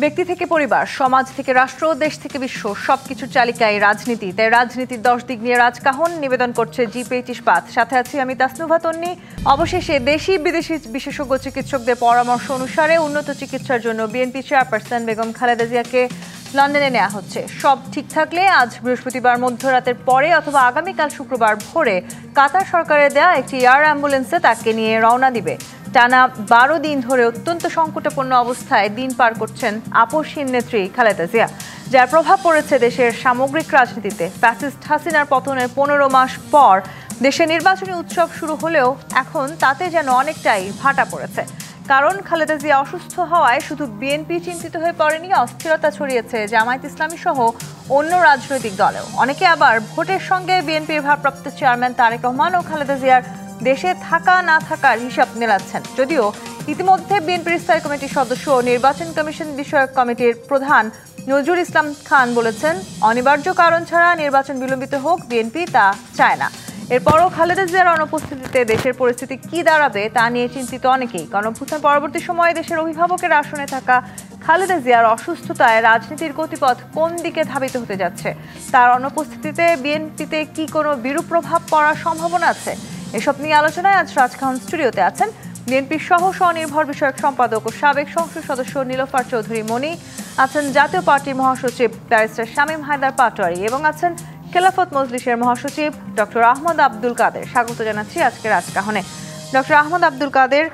ব্যক্তি থেকে পরিবার, সমাজ থেকে রাষ্ট্র, দেশ থেকে বিশ্ব সবকিছুর চালিকায় রাজনীতি। তাই রাজনীতির 10 দিক নিয়ে রাজকাহন নিবেদন করছে জি25 ইস্পাত। সাথে আছি আমি তাসনুভা তন্নি। অবশেষে দেশি বিদেশি বিশেষজ্ঞ চিকিৎসকদের পরামর্শ অনুসারে উন্নত চিকিৎসার জন্য বিএনপি চেয়ারপারসন বেগম খালেদা জিয়াকে লন্ডনে নেওয়া হচ্ছে। সব ঠিক থাকলে আজ বৃহস্পতিবার মধ্যরাতের পরে অথবা আগামীকাল শুক্রবার ভোরে কাতার সরকারের দেয়া একটি এয়ার অ্যাম্বুলেন্সে তাকে নিয়ে রওনা দিবে। টানা 12 দিন ধরে অত্যন্ত সংকটাপন্ন অবস্থায় দিন পার করছেন আপসহীন নেত্রী খালেদা জিয়া, যার প্রভাব পড়েছে দেশের সামগ্রিক রাজনীতিতে। ফ্যাসিস্ট হাসিনার পতনের 15 মাস পর দেশে নির্বাচনী উৎসব শুরু হলেও এখন তাতে যেন অনেকটাই ভাটা পড়েছে। কারণ খালেদা জিয়া অসুস্থ হওয়ায় শুধু বিএনপি চিন্তিত হয়ে পড়েনি, অস্থিরতা ছড়িয়েছে জামায়াত ইসলামী সহ অন্য রাজনৈতিক দলেও। অনেকে আবার ভোটের সঙ্গে বিএনপির ভারপ্রাপ্ত চেয়ারম্যান তারেক রহমান ও খালেদা জিয়ার দেশে থাকা না থাকার হিসাব মেলাচ্ছেন। যদিও ইতিমধ্যে বিএনপির স্থায়ী কমিটির সদস্য ও নির্বাচন কমিশন বিষয়ক কমিটির প্রধান নজরুল ইসলাম খান বলেছেন, অনিবার্য কারণ ছাড়া নির্বাচন বিলম্বিত হোক বিএনপি তা চায় না। এরপরও খালেদা জিয়ার অনুপস্থিতিতে দেশের পরিস্থিতি কি দাঁড়াবে তা নিয়ে চিন্তিত অনেকেই। গণঅভ্যুত্থান পরবর্তী সময়ে দেশের অভিভাবকের আসনে থাকা খালেদা জিয়ার অসুস্থতায় রাজনীতির গতিপথ কোন দিকে ধাবিত হতে যাচ্ছে, তার অনুপস্থিতিতে বিএনপিতে কি কোনো বিরূপ প্রভাব পড়ার সম্ভাবনা আছে? এসব নিয়ে আলোচনায় আজ রাজকাহন স্টুডিওতে আছেন বিএনপির স্বনির্ভর বিষয়ক সম্পাদক ও সাবেক সংসদ সদস্য নীলোফার চৌধুরী মনি, আছেন জাতীয় পার্টির মহাসচিব ব্যারিস্টার শামীম হায়দার পাটোয়ারি এবং আছেন খেলাফত মজলিসের মহাসচিব ডক্টর আহমদ আব্দুল কাদের। স্বাগত জানাচ্ছি আজকে রাজকাহনে। ডক্টর আহমদ আব্দুল কাদের,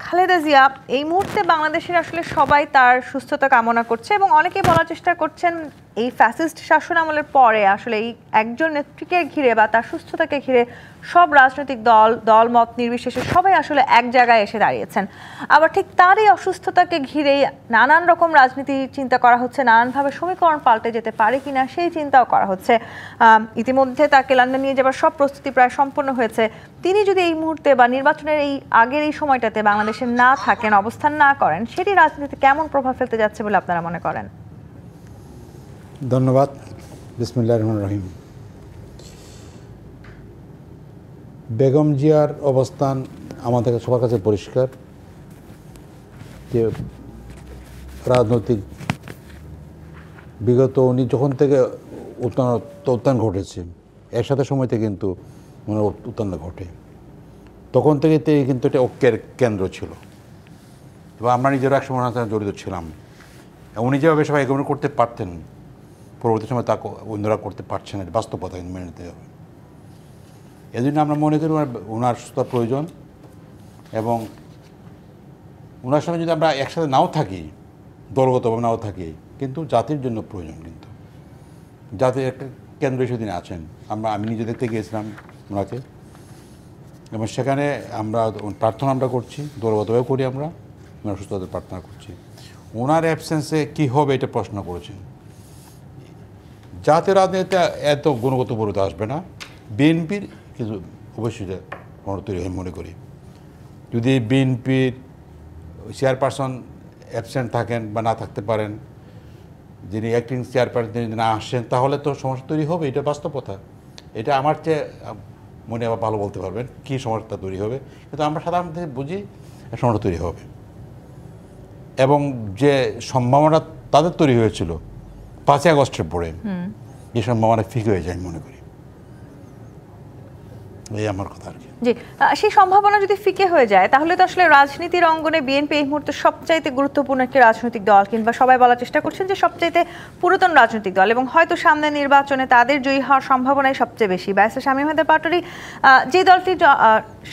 খালেদা জিয়া এই মুহূর্তে বাংলাদেশের আসলে সবাই তার সুস্থতা কামনা করছে এবং অনেকে বলার চেষ্টা করছেন এই ফ্যাসিস্ট শাসন আমলের পরে আসলে এই একজন নেত্রীকে ঘিরে বা তার সুস্থতাকে ঘিরে সব রাজনৈতিক দলমত নির্বিশেষে সবাই আসলে এক জায়গায় এসে দাঁড়িয়েছেন। আবার ঠিক তারই অসুস্থতাকে ঘিরেই নানান রকম রাজনীতি চিন্তা করা হচ্ছে, নানানভাবে সমীকরণ পাল্টে যেতে পারে কিনা সেই চিন্তাও করা হচ্ছে। ইতিমধ্যে তাকে লন্ডন নিয়ে যাবার সব প্রস্তুতি প্রায় সম্পন্ন হয়েছে। তিনি যদি এই মুহূর্তে বা নির্বাচনের এই আগের এই সময়টাতে বাংলাদেশে না থাকেন, অবস্থান না করেন, সেটি রাজনীতিতে কেমন প্রভাব ফেলতে যাচ্ছে বলে আপনারা মনে করেন? ধন্যবাদ। বিসমিল্লাহির রহমানির রহিম। বেগম জিয়ার অবস্থান আমাদের সবার কাছে পরিষ্কার যে রাজনৈতিক বিগত উনি যখন থেকে উত্থান ঘটেছে এর সাথে সময়তে কিন্তু উত্থান ঘটে, তখন থেকে কিন্তু এটা ঐক্যের কেন্দ্র ছিল এবং আমরা নিজেরা এক সময় জড়িত ছিলাম। উনি যেভাবে সবাই এগোনো করতে পারতেন, পরবর্তী সময় তা অন্যরা করতে পারছে না, বাস্তবতা মেনে নিতে হবে। এই জন্য আমরা মনে করি ওনার সুস্থতার প্রয়োজন এবং ওনার সঙ্গে যদি আমরা একসাথে নাও থাকি, দলগতভাবে নাও থাকি, কিন্তু জাতির জন্য প্রয়োজন। কিন্তু জাতির একটা কেন্দ্র হিসেবে তিনি আছেন। আমি নিজে দেখতে গিয়েছিলাম ওনাকে এবং সেখানে আমরা প্রার্থনা আমরা করছি, দলগতভাবে করি, আমরা ওনার সুস্থতার প্রার্থনা করছি। ওনার অ্যাবসেন্সে কী হবে এটা প্রশ্ন করেছেন। জাতীয় রাজনীতিতে এত গুণগত বরুদ আসবে না, বিএনপির কিছু অবশ্যই তৈরি হয় মনে করি। যদি বিএনপির চেয়ারপারসন অ্যাবসেন্ট থাকেন বা না থাকতে পারেন, যিনি অ্যাক্টিং চেয়ারপারসন যদি না আসেন, তাহলে তো সমস্যা তৈরি হবে। এটা বাস্তবতা। এটা আমার চেয়ে মনে আবার ভালো বলতে পারবেন কী সমস্যা তৈরি হবে, কিন্তু আমরা সাধারণত বুঝি সমস্যা তৈরি হবে। এবং যে সম্ভাবনা তাদের তৈরি হয়েছিল 5ই আগস্টের পরে, এই সম্ভাবনা ফিকে হয়ে যায় মনে করি। এই আমার কথা আর কি। জি, সেই সম্ভাবনা যদি ফিকে হয়ে যায় তাহলে তো আসলে রাজনীতির অঙ্গনে বিএনপি এই মুহূর্তে সবচাইতে গুরুত্বপূর্ণ একটি রাজনৈতিক দল, কিংবা সবাই বলার চেষ্টা করছেন যে সবচাইতে পুরাতন রাজনৈতিক দল এবং হয়তো সামনে নির্বাচনে তাদের জয়ী হওয়ার সম্ভাবনাই সবচেয়ে বেশি। ব্যারিস্টার শামীম হায়দার পাটোয়ারি, যে দলটি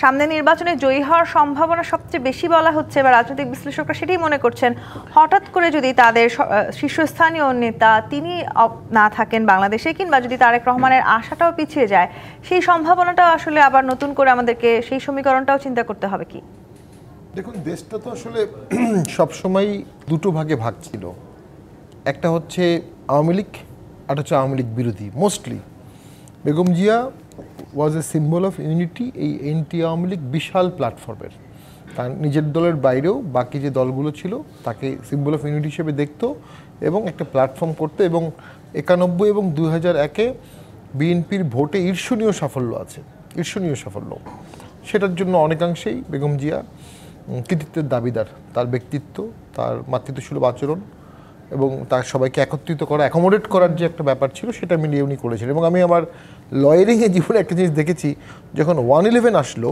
সামনে নির্বাচনে জয়ী হওয়ার সম্ভাবনা সবচেয়ে বেশি বলা হচ্ছে বা রাজনৈতিক বিশ্লেষকরা সেটাই মনে করছেন, হঠাৎ করে যদি তাদের শীর্ষস্থানীয় নেতা তিনি না থাকেন বাংলাদেশে, কিংবা যদি তারেক রহমানের আশাটাও পিছিয়ে যায়, সেই সম্ভাবনাটাও আসলে আবার নতুন করে আমাদেরকে সেই সমীকরণটাও চিন্তা করতে হবে কি? দেখুন, দেশটা তো আসলে সবসময় দুটো ভাগে ভাগ ছিল। একটা হচ্ছে আওয়ামী লীগ, আর হচ্ছে আওয়ামী লীগ বিরোধী। Mostly Begum Zia was a symbol of unity. এই এনটি আওয়ামী লীগ বিশাল প্ল্যাটফর্মের, তার নিজের দলের বাইরেও বাকি যে দলগুলো ছিল তাকে সিম্বল অফ ইউনিটি হিসেবে দেখতো এবং একটা প্ল্যাটফর্ম করতো। এবং 91 এবং 2001-এ বিএনপির ভোটে ঈর্ষণীয় সাফল্য আছে, ঈর্ষণীয় সাফল্য। সেটার জন্য অনেকাংশেই বেগম জিয়া কৃতিত্বের দাবিদার। তার ব্যক্তিত্ব, তার মাতৃত্বসুলভ আচরণ, এবং তার সবাইকে একত্রিত করা, অ্যাকোমোডেট করার যে একটা ব্যাপার ছিল সেটা মিলিয়ে উনি করেছিলেন। এবং আমি আমার লয়ারিংয়ে জীবনে একটা জিনিস দেখেছি, যখন 111 আসলো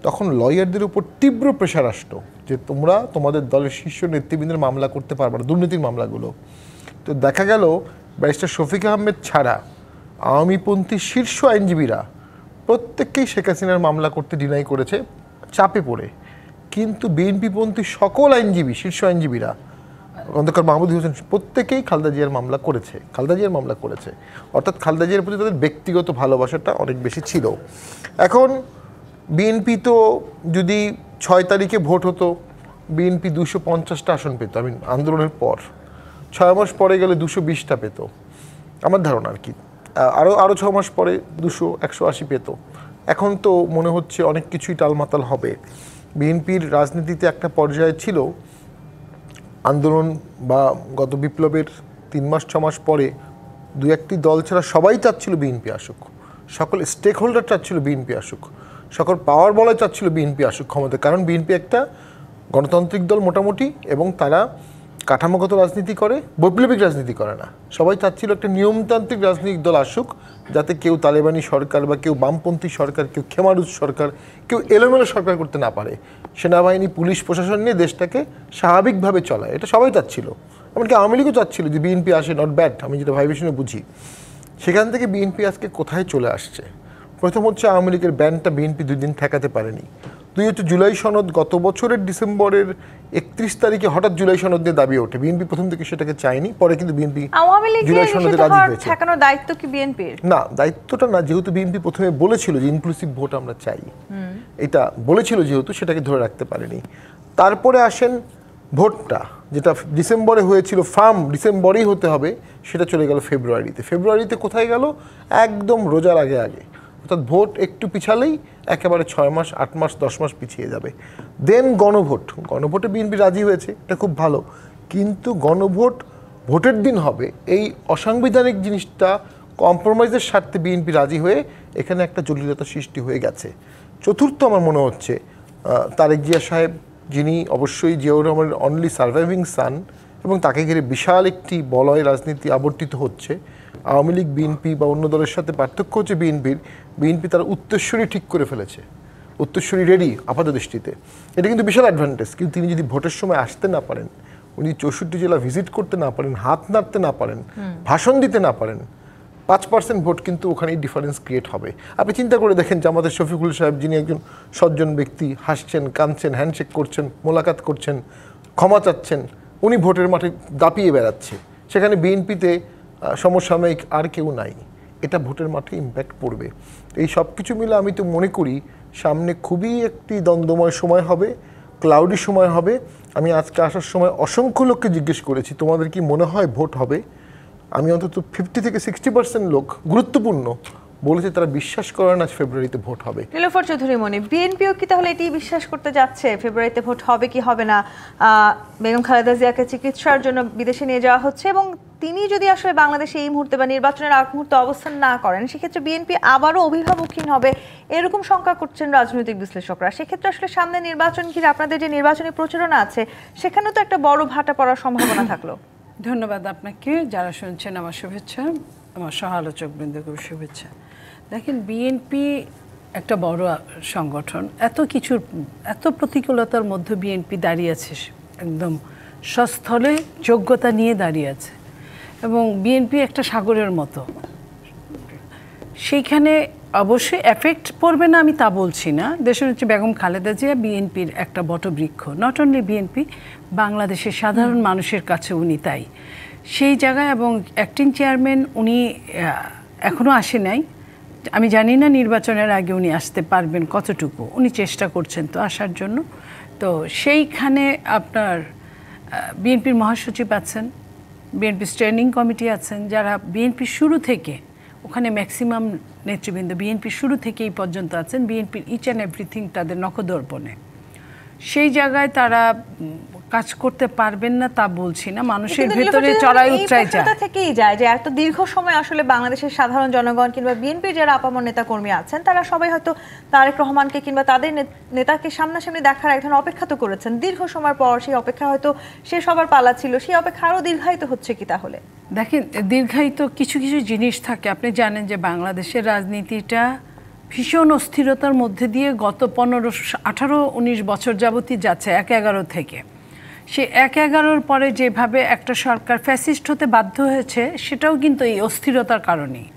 তখন লয়ারদের উপর তীব্র প্রেশার আসতো যে তোমরা তোমাদের দলের শীর্ষ নেতৃবৃন্দের মামলা করতে পারবে না, দুর্নীতির মামলাগুলো। তো দেখা গেল ব্যারিস্টার শফিক আহমেদ ছাড়া আওয়ামীপন্থী শীর্ষ আইনজীবীরা প্রত্যেককেই শেখ হাসিনার মামলা করতে ডিনাই করেছে চাপে পড়ে। কিন্তু বিএনপিপন্থী সকল আইনজীবী, শীর্ষ আইনজীবীরা, খন্দকার মাহমুদ হোসেন, প্রত্যেকেই খালেদা জিয়ার মামলা করেছে। অর্থাৎ খালেদা জিয়ার প্রতি তাদের ব্যক্তিগত ভালোবাসাটা অনেক বেশি ছিল। এখন বিএনপি তো যদি 6 তারিখে ভোট হতো, বিএনপি 250টা আসন পেত। আমি আন্দোলনের পর 6 মাস পরে গেলে 220টা পেত আমার ধারণা আর কি। আরও 6 মাস পরে 180 পেত। এখন তো মনে হচ্ছে অনেক কিছুই টালমাতাল হবে। বিএনপির রাজনীতিতে একটা পর্যায়ে ছিল আন্দোলন বা গত বিপ্লবের 3 মাস 6 মাস পরে 2-1টি দল ছাড়া সবাই চাচ্ছিল বিএনপি আসুক, সকল স্টেক হোল্ডার চাচ্ছিল বিএনপি আসুক, সকল পাওয়ার বলয় চাচ্ছিল বিএনপি আসুক ক্ষমতায়। কারণ বিএনপি একটা গণতান্ত্রিক দল মোটামুটি, এবং তারা কাঠামোগত রাজনীতি করে, বৈপ্লবিক রাজনীতি করে না। সবাই চাচ্ছিল একটা নিয়মতান্ত্রিক রাজনৈতিক দল আসুক, যাতে কেউ তালেবানি সরকার বা কেউ বামপন্থী সরকার, কেউ খেমারুজ সরকার, কেউ এলোমেলো সরকার করতে না পারে। সেনাবাহিনী, পুলিশ প্রশাসন নিয়ে দেশটাকে স্বাভাবিকভাবে চলায়, এটা সবাই চাচ্ছিল। এমনকি আওয়ামী লীগও চাচ্ছিল যে বিএনপি আসে, নট ব্যাড, আমি যেটা ভাইবেশনে বুঝি। সেখান থেকে বিএনপি আজকে কোথায় চলে আসছে? প্রথম হচ্ছে আওয়ামী লীগের ব্যানটা বিএনপি 2 দিন ঠেকাতে পারেনি। 2 হচ্ছে জুলাই সনদ, গত বছরের ডিসেম্বরের 31 তারিখে হঠাৎ জুলাই সনদ দিয়ে দাবি ওঠে। বিএনপি প্রথম থেকে সেটাকে চায়নি, পরে কিন্তু বিএনপি জুলাই সনদে রাজি হয়েছে। ঠেকানোর দায়িত্ব কি বিএনপির? না, দায়িত্বটা না, যেহেতু বিএনপি প্রথমে বলেছিল যে ইনক্লুসিভ ভোট আমরা চাই, এটা বলেছিল যেহেতু, সেটাকে ধরে রাখতে পারেনি। তারপরে আসেন ভোটটা, যেটা ডিসেম্বরে হয়েছিল, ফার্ম ডিসেম্বরেই হতে হবে, সেটা চলে গেল ফেব্রুয়ারিতে। ফেব্রুয়ারিতে কোথায় গেল? একদম রোজার আগে। অর্থাৎ ভোট একটু পিছালেই একেবারে 6 মাস, 8 মাস, 10 মাস পিছিয়ে যাবে। দেন গণভোটে বিএনপি রাজি হয়েছে, এটা খুব ভালো। কিন্তু ভোটের দিন হবে, এই অসাংবিধানিক জিনিসটা কম্প্রোমাইজের স্বার্থে বিএনপি রাজি হয়ে এখানে একটা জটিলতা সৃষ্টি হয়ে গেছে। চতুর্থ, আমার মনে হচ্ছে তারেক জিয়া সাহেব, যিনি অবশ্যই জিয়াউর রহমানের অনলি সার্ভাইভিং সান, এবং তাকে ঘিরে বিশাল একটি বলয় রাজনীতি আবর্তিত হচ্ছে। আওয়ামী লীগ, বিএনপি বা অন্য দলের সাথে পার্থক্য হচ্ছে বিএনপি তার উত্তরসূরি ঠিক করে ফেলেছে, উত্তরসূরি রেডি আপাত দৃষ্টিতে। এটা কিন্তু বিশাল অ্যাডভান্টেজ। কিন্তু তিনি যদি ভোটের সময় আসতে না পারেন, উনি 64 জেলা ভিজিট করতে না পারেন, হাত নাড়তে না পারেন, ভাষণ দিতে না পারেন, 5% ভোট কিন্তু ওখানেই ডিফারেন্স ক্রিয়েট হবে। আপনি চিন্তা করে দেখেন যে আমাদের শফিকুল সাহেব, যিনি একজন সজ্জন ব্যক্তি, হাসছেন, কাঁদছেন, হ্যান্ডশেক করছেন, মোলাকাত করছেন, ক্ষমা চাচ্ছেন, উনি ভোটের মাঠে দাপিয়ে বেড়াচ্ছে। সেখানে বিএনপিতে সমসাময়িক আর কেউ নাই। এটা ভোটের মাঠে ইম্প্যাক্ট পড়বে। এই সব কিছু মিলে আমি তো মনে করি সামনে খুবই একটি দ্বন্দ্বময় সময় হবে, ক্লাউডি সময় হবে। আমি আজকে আসার সময় অসংখ্য লোককে জিজ্ঞেস করেছি, তোমাদের কি মনে হয় ভোট হবে? আমি অন্তত 50 থেকে 60% লোক, গুরুত্বপূর্ণ, বলেছে তারা বিশ্বাস করে না ফেব্রুয়ারিতে ভোট হবে। নীলোফার চৌধুরী মনি, বিএনপিও কি তাহলে এটি বিশ্বাস করতে যাচ্ছে ফেব্রুয়ারিতে ভোট হবে কি হবে না? বেগম খালেদা জিয়াকে চিকিৎসার জন্য বিদেশে নিয়ে যাওয়া হচ্ছে, এবং তিনি যদি আসলে বাংলাদেশে এই মুহূর্তে বা নির্বাচনের আগ মুহূর্তে অবস্থান না করেন, সেক্ষেত্রে বিএনপি আবারও অভিভাবকহীন হবে, এরকম শঙ্কা করছেন রাজনৈতিক বিশ্লেষকরা। সেক্ষেত্রে আসলে সামনে নির্বাচন ঘিরে আপনাদের যে নির্বাচনী প্রচারণা আছে, সেখানেও তো একটা বড় ভাটা পড়ার সম্ভাবনা থাকলো। ধন্যবাদ আপনাকে। যারা শুনছেন আমার শুভেচ্ছা, আমার সহ আলোচকবৃন্দকে শুভেচ্ছা। দেখেন, বিএনপি একটা বড় সংগঠন, এত প্রতিকূলতার মধ্যে বিএনপি দাঁড়িয়ে আছে, একদম সস্থলে যোগ্যতা নিয়ে দাঁড়িয়ে আছে, এবং বিএনপি একটা সাগরের মতো। সেইখানে অবশ্যই এফেক্ট পড়বে না আমি তা বলছি না। দেশের হচ্ছে বেগম খালেদা জিয়া বিএনপির একটা বটবৃক্ষ, নট অনলি বিএনপি, বাংলাদেশের সাধারণ মানুষের কাছে উনি তাই সেই জায়গায়। এবং অ্যাক্টিং চেয়ারম্যান উনি এখনও আসে নাই, আমি জানি না নির্বাচনের আগে উনি আসতে পারবেন কতটুকু, উনি চেষ্টা করছেন তো আসার জন্য। তো সেইখানে আপনার বিএনপির মহাসচিব আছেন, বিএনপি স্ট্যান্ডিং কমিটি আছেন, যারা বিএনপি শুরু থেকে, ওখানে ম্যাক্সিমাম নেতৃবৃন্দ বিএনপি শুরু থেকে এই পর্যন্ত আছেন, বিএনপির ইচ অ্যান্ড এভরিথিং তাদের নখদর্পণে। সেই জায়গায় তারা কাজ করতে পারবেন না তা বলছি না, মানুষের কিন্তু ভেতরে নীলোফার চড়াই চৌধুরী, এই উতরাই যায়। প্রশ্নটা থেকেই যায় যে এত দীর্ঘ সময় আসলে বাংলাদেশের সাধারণ জনগণ কিংবা বিএনপির যারা আপামর নেতা কর্মী আছেন তারা সবাই হয়তো তারেক রহমানকে কিংবা তাদের নেতাকে সামনাসামনি দেখার এক ধরনের অপেক্ষা তো করেছেন, দীর্ঘ সময় পর সেই অপেক্ষা হয়তো শেষ হবার পালা ছিল, সেই অপেক্ষা আরো দীর্ঘায়িত হচ্ছে কি তাহলে? দেখেন, দীর্ঘায়িত কিছু কিছু জিনিস থাকে। আপনি জানেন যে বাংলাদেশের রাজনীতিটা ভীষণ অস্থিরতার মধ্যে দিয়ে গত 15, 18, 19 বছর যাবতই যাচ্ছে, 1-11 থেকে। সে 1-11-র পরে যেভাবে একটা সরকার ফ্যাসিস্ট হতে বাধ্য হয়েছে, সেটাও কিন্তু এই অস্থিরতার কারণেই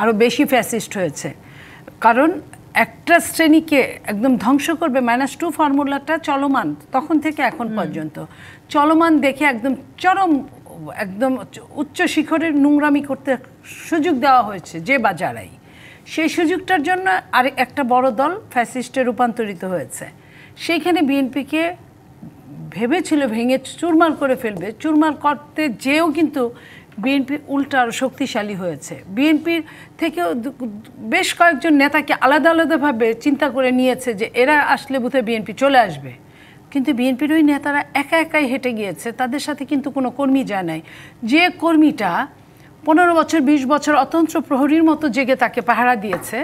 আরও বেশি ফ্যাসিস্ট হয়েছে। কারণ একটা শ্রেণীকে একদম ধ্বংস করবে, -2 ফর্মুলাটা চলমান তখন থেকে এখন পর্যন্ত চলমান দেখে একদম চরম, একদম উচ্চ শিখরের নোংরামি করতে সুযোগ দেওয়া হয়েছে যে বা যারাই। সেই সুযোগটার জন্য আর একটা বড় দল ফ্যাসিস্টে রূপান্তরিত হয়েছে। সেইখানে বিএনপিকে ভেবেছিল ভেঙে চুরমার করে ফেলবে, চুরমার করতে যেও কিন্তু বিএনপি উল্টা আরও শক্তিশালী হয়েছে। বিএনপির থেকেও বেশ কয়েকজন নেতাকে আলাদা আলাদাভাবে চিন্তা করে নিয়েছে যে এরা আসলে বোধহয় বিএনপি চলে আসবে, কিন্তু বিএনপির ওই নেতারা একা একাই হেঁটে গিয়েছে, তাদের সাথে কিন্তু কোনো কর্মী যায় নাই। যে কর্মীটা 15 বছর 20 বছর অতন্ত্র প্রহরীর মতো জেগে তাকে পাহারা দিয়েছে,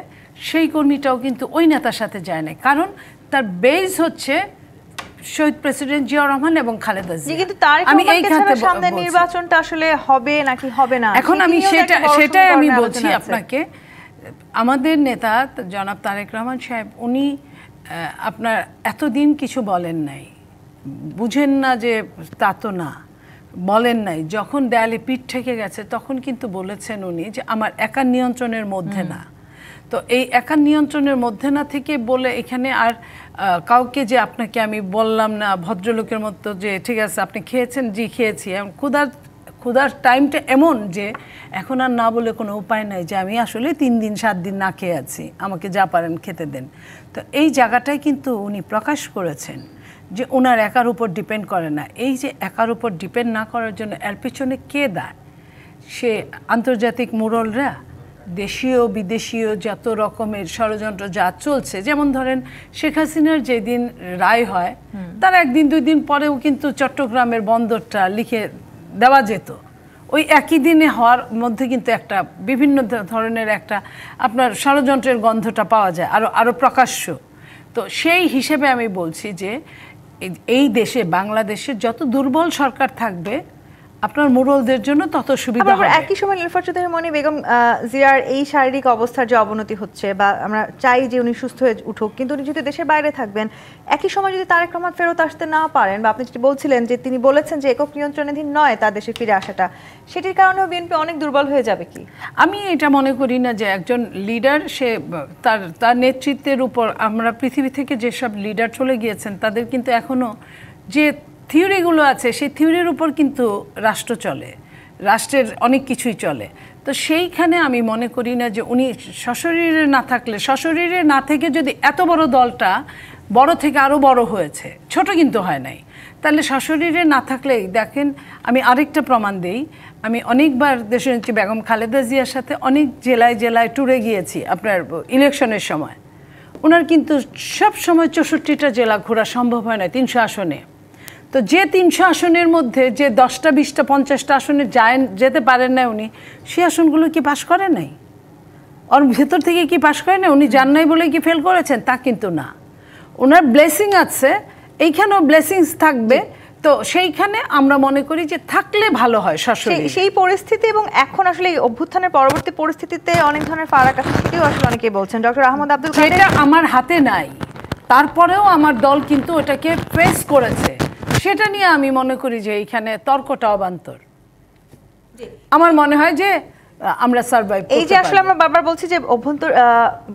সেই কর্মীটাও কিন্তু ওই নেতার সাথে যায় নাই, কারণ তার বেস হচ্ছে শহীদ প্রেসিডেন্ট জিয়াউর রহমান এবং খালেদা জিয়া। কিন্তু তারেক রহমানকে ছাড়া সামনে নির্বাচনটা আসলে হবে নাকি হবে না, এখন আমি সেটাই আমি বলছি আপনাকে। আমাদের নেতা জনাব তারেক রহমান সাহেব, উনি আপনার এতদিন কিছু বলেন নাই, বুঝেন না যে তা তো না, বলেন নাই। যখন দেয়ালে পিঠ ঠেকে গেছে তখন কিন্তু বলেছেন উনি যে আমার একার নিয়ন্ত্রণের মধ্যে না। তো এই একার নিয়ন্ত্রণের মধ্যে না থেকে বলে এখানে আর কাউকে যে আপনাকে আমি বললাম না ভদ্রলোকের মতো যে ঠিক আছে আপনি খেয়েছেন, জি খেয়েছি, ক্ষুধার টাইমটা এমন যে এখন আর না বলে কোনো উপায় নাই যে আমি আসলে 3 দিন 7 দিন না খেয়ে আছি, আমাকে যা পারেন খেতে দেন। তো এই জায়গাটাই কিন্তু উনি প্রকাশ করেছেন যে ওনার একার উপর ডিপেন্ড করে না। এই যে একার উপর ডিপেন্ড না করার জন্য এর পিছনে কে দায়? সে আন্তর্জাতিক মোড়লরা, দেশীয় বিদেশীয় যত রকমের ষড়যন্ত্র যা চলছে। যেমন ধরেন শেখ হাসিনার যেদিন রায় হয় তার 1-2 দিন পরেও কিন্তু চট্টগ্রামের বন্দরটা লিখে দেওয়া যেত। ওই একই দিনে হওয়ার মধ্যে কিন্তু একটা বিভিন্ন ধরনের একটা আপনার ষড়যন্ত্রের গন্ধটা পাওয়া যায়, আরও প্রকাশ্য। তো সেই হিসেবে আমি বলছি যে এই দেশে বাংলাদেশে যত দুর্বল সরকার থাকবে আপনার মোড়লদের জন্য তত সুবিধা হবে। একই সময় নীলোফার চৌধুরী মনি বেগম জিয়ার এই শারীরিক অবস্থার যে অবনতি হচ্ছে, বা আমরা চাই যে উনি সুস্থ হয়ে উঠুক, কিন্তু উনি যদি দেশের বাইরে থাকবেন, একই সময় যদি তারেক রহমান ফেরত আসতে না পারেন, বা আপনি যেটি বলছিলেন যে তিনি বলেছেন যে একক নিয়ন্ত্রণাধীন নয় তার দেশে ফিরে আসাটা, সেটির কারণেও বিএনপি অনেক দুর্বল হয়ে যাবে কি? আমি এটা মনে করি না যে একজন লিডার সে তার নেতৃত্বের উপর, আমরা পৃথিবী থেকে যেসব লিডার চলে গিয়েছেন তাদের কিন্তু এখনো যে থিওরিগুলো আছে সেই থিওরির উপর কিন্তু রাষ্ট্র চলে, রাষ্ট্রের অনেক কিছুই চলে। তো সেইখানে আমি মনে করি না যে উনি সশরীরে না থাকলে, সশরীরে না থেকে যদি এত বড় দলটা বড় থেকে আরও বড় হয়েছে, ছোট কিন্তু হয় নাই, তাহলে সশরীরে না থাকলেই দেখেন। আমি আরেকটা প্রমাণ দেই, আমি অনেকবার দেশনেত্রী বেগম খালেদা জিয়ার সাথে অনেক জেলায় জেলায় ট্যুরে গিয়েছি আপনার ইলেকশনের সময়। ওনার কিন্তু সব সময় 64টা জেলা ঘোরা সম্ভব হয় না 300 আসনে। তো যে 300 আসনের মধ্যে যে 10টা 20টা 50টা আসনে যেতে পারেন না উনি, সেই আসনগুলো কি পাশ করেন নাই? ওর ভেতর থেকে কি পাশ করেন না? উনি জান নাই বলে কি ফেল করেছেন? তা কিন্তু না, ওনার ব্লেসিং আছে, এইখানেও ব্লেসিংস থাকবে। তো সেইখানে আমরা মনে করি যে থাকলে ভালো হয়। সেই পরিস্থিতি এবং এখন আসলে এই অভ্যুত্থানের পরবর্তী পরিস্থিতিতে অনেক ধরনের ফারাক আছে, সেটিও আসলে অনেকেই বলছেন। ডক্টর আহমদ আব্দুল কাদের, যেটা আমার হাতে নাই, তারপরেও আমার দল কিন্তু ওটাকে ফেস করেছে, সেটা নিয়ে আমি মনে করি যে এইখানে তর্কটা অবান্তর। আমার মনে হয় যে আমরা সার্ভাইভ করতে পারি। এই যে আসলে আমরা বারবার বলছি যে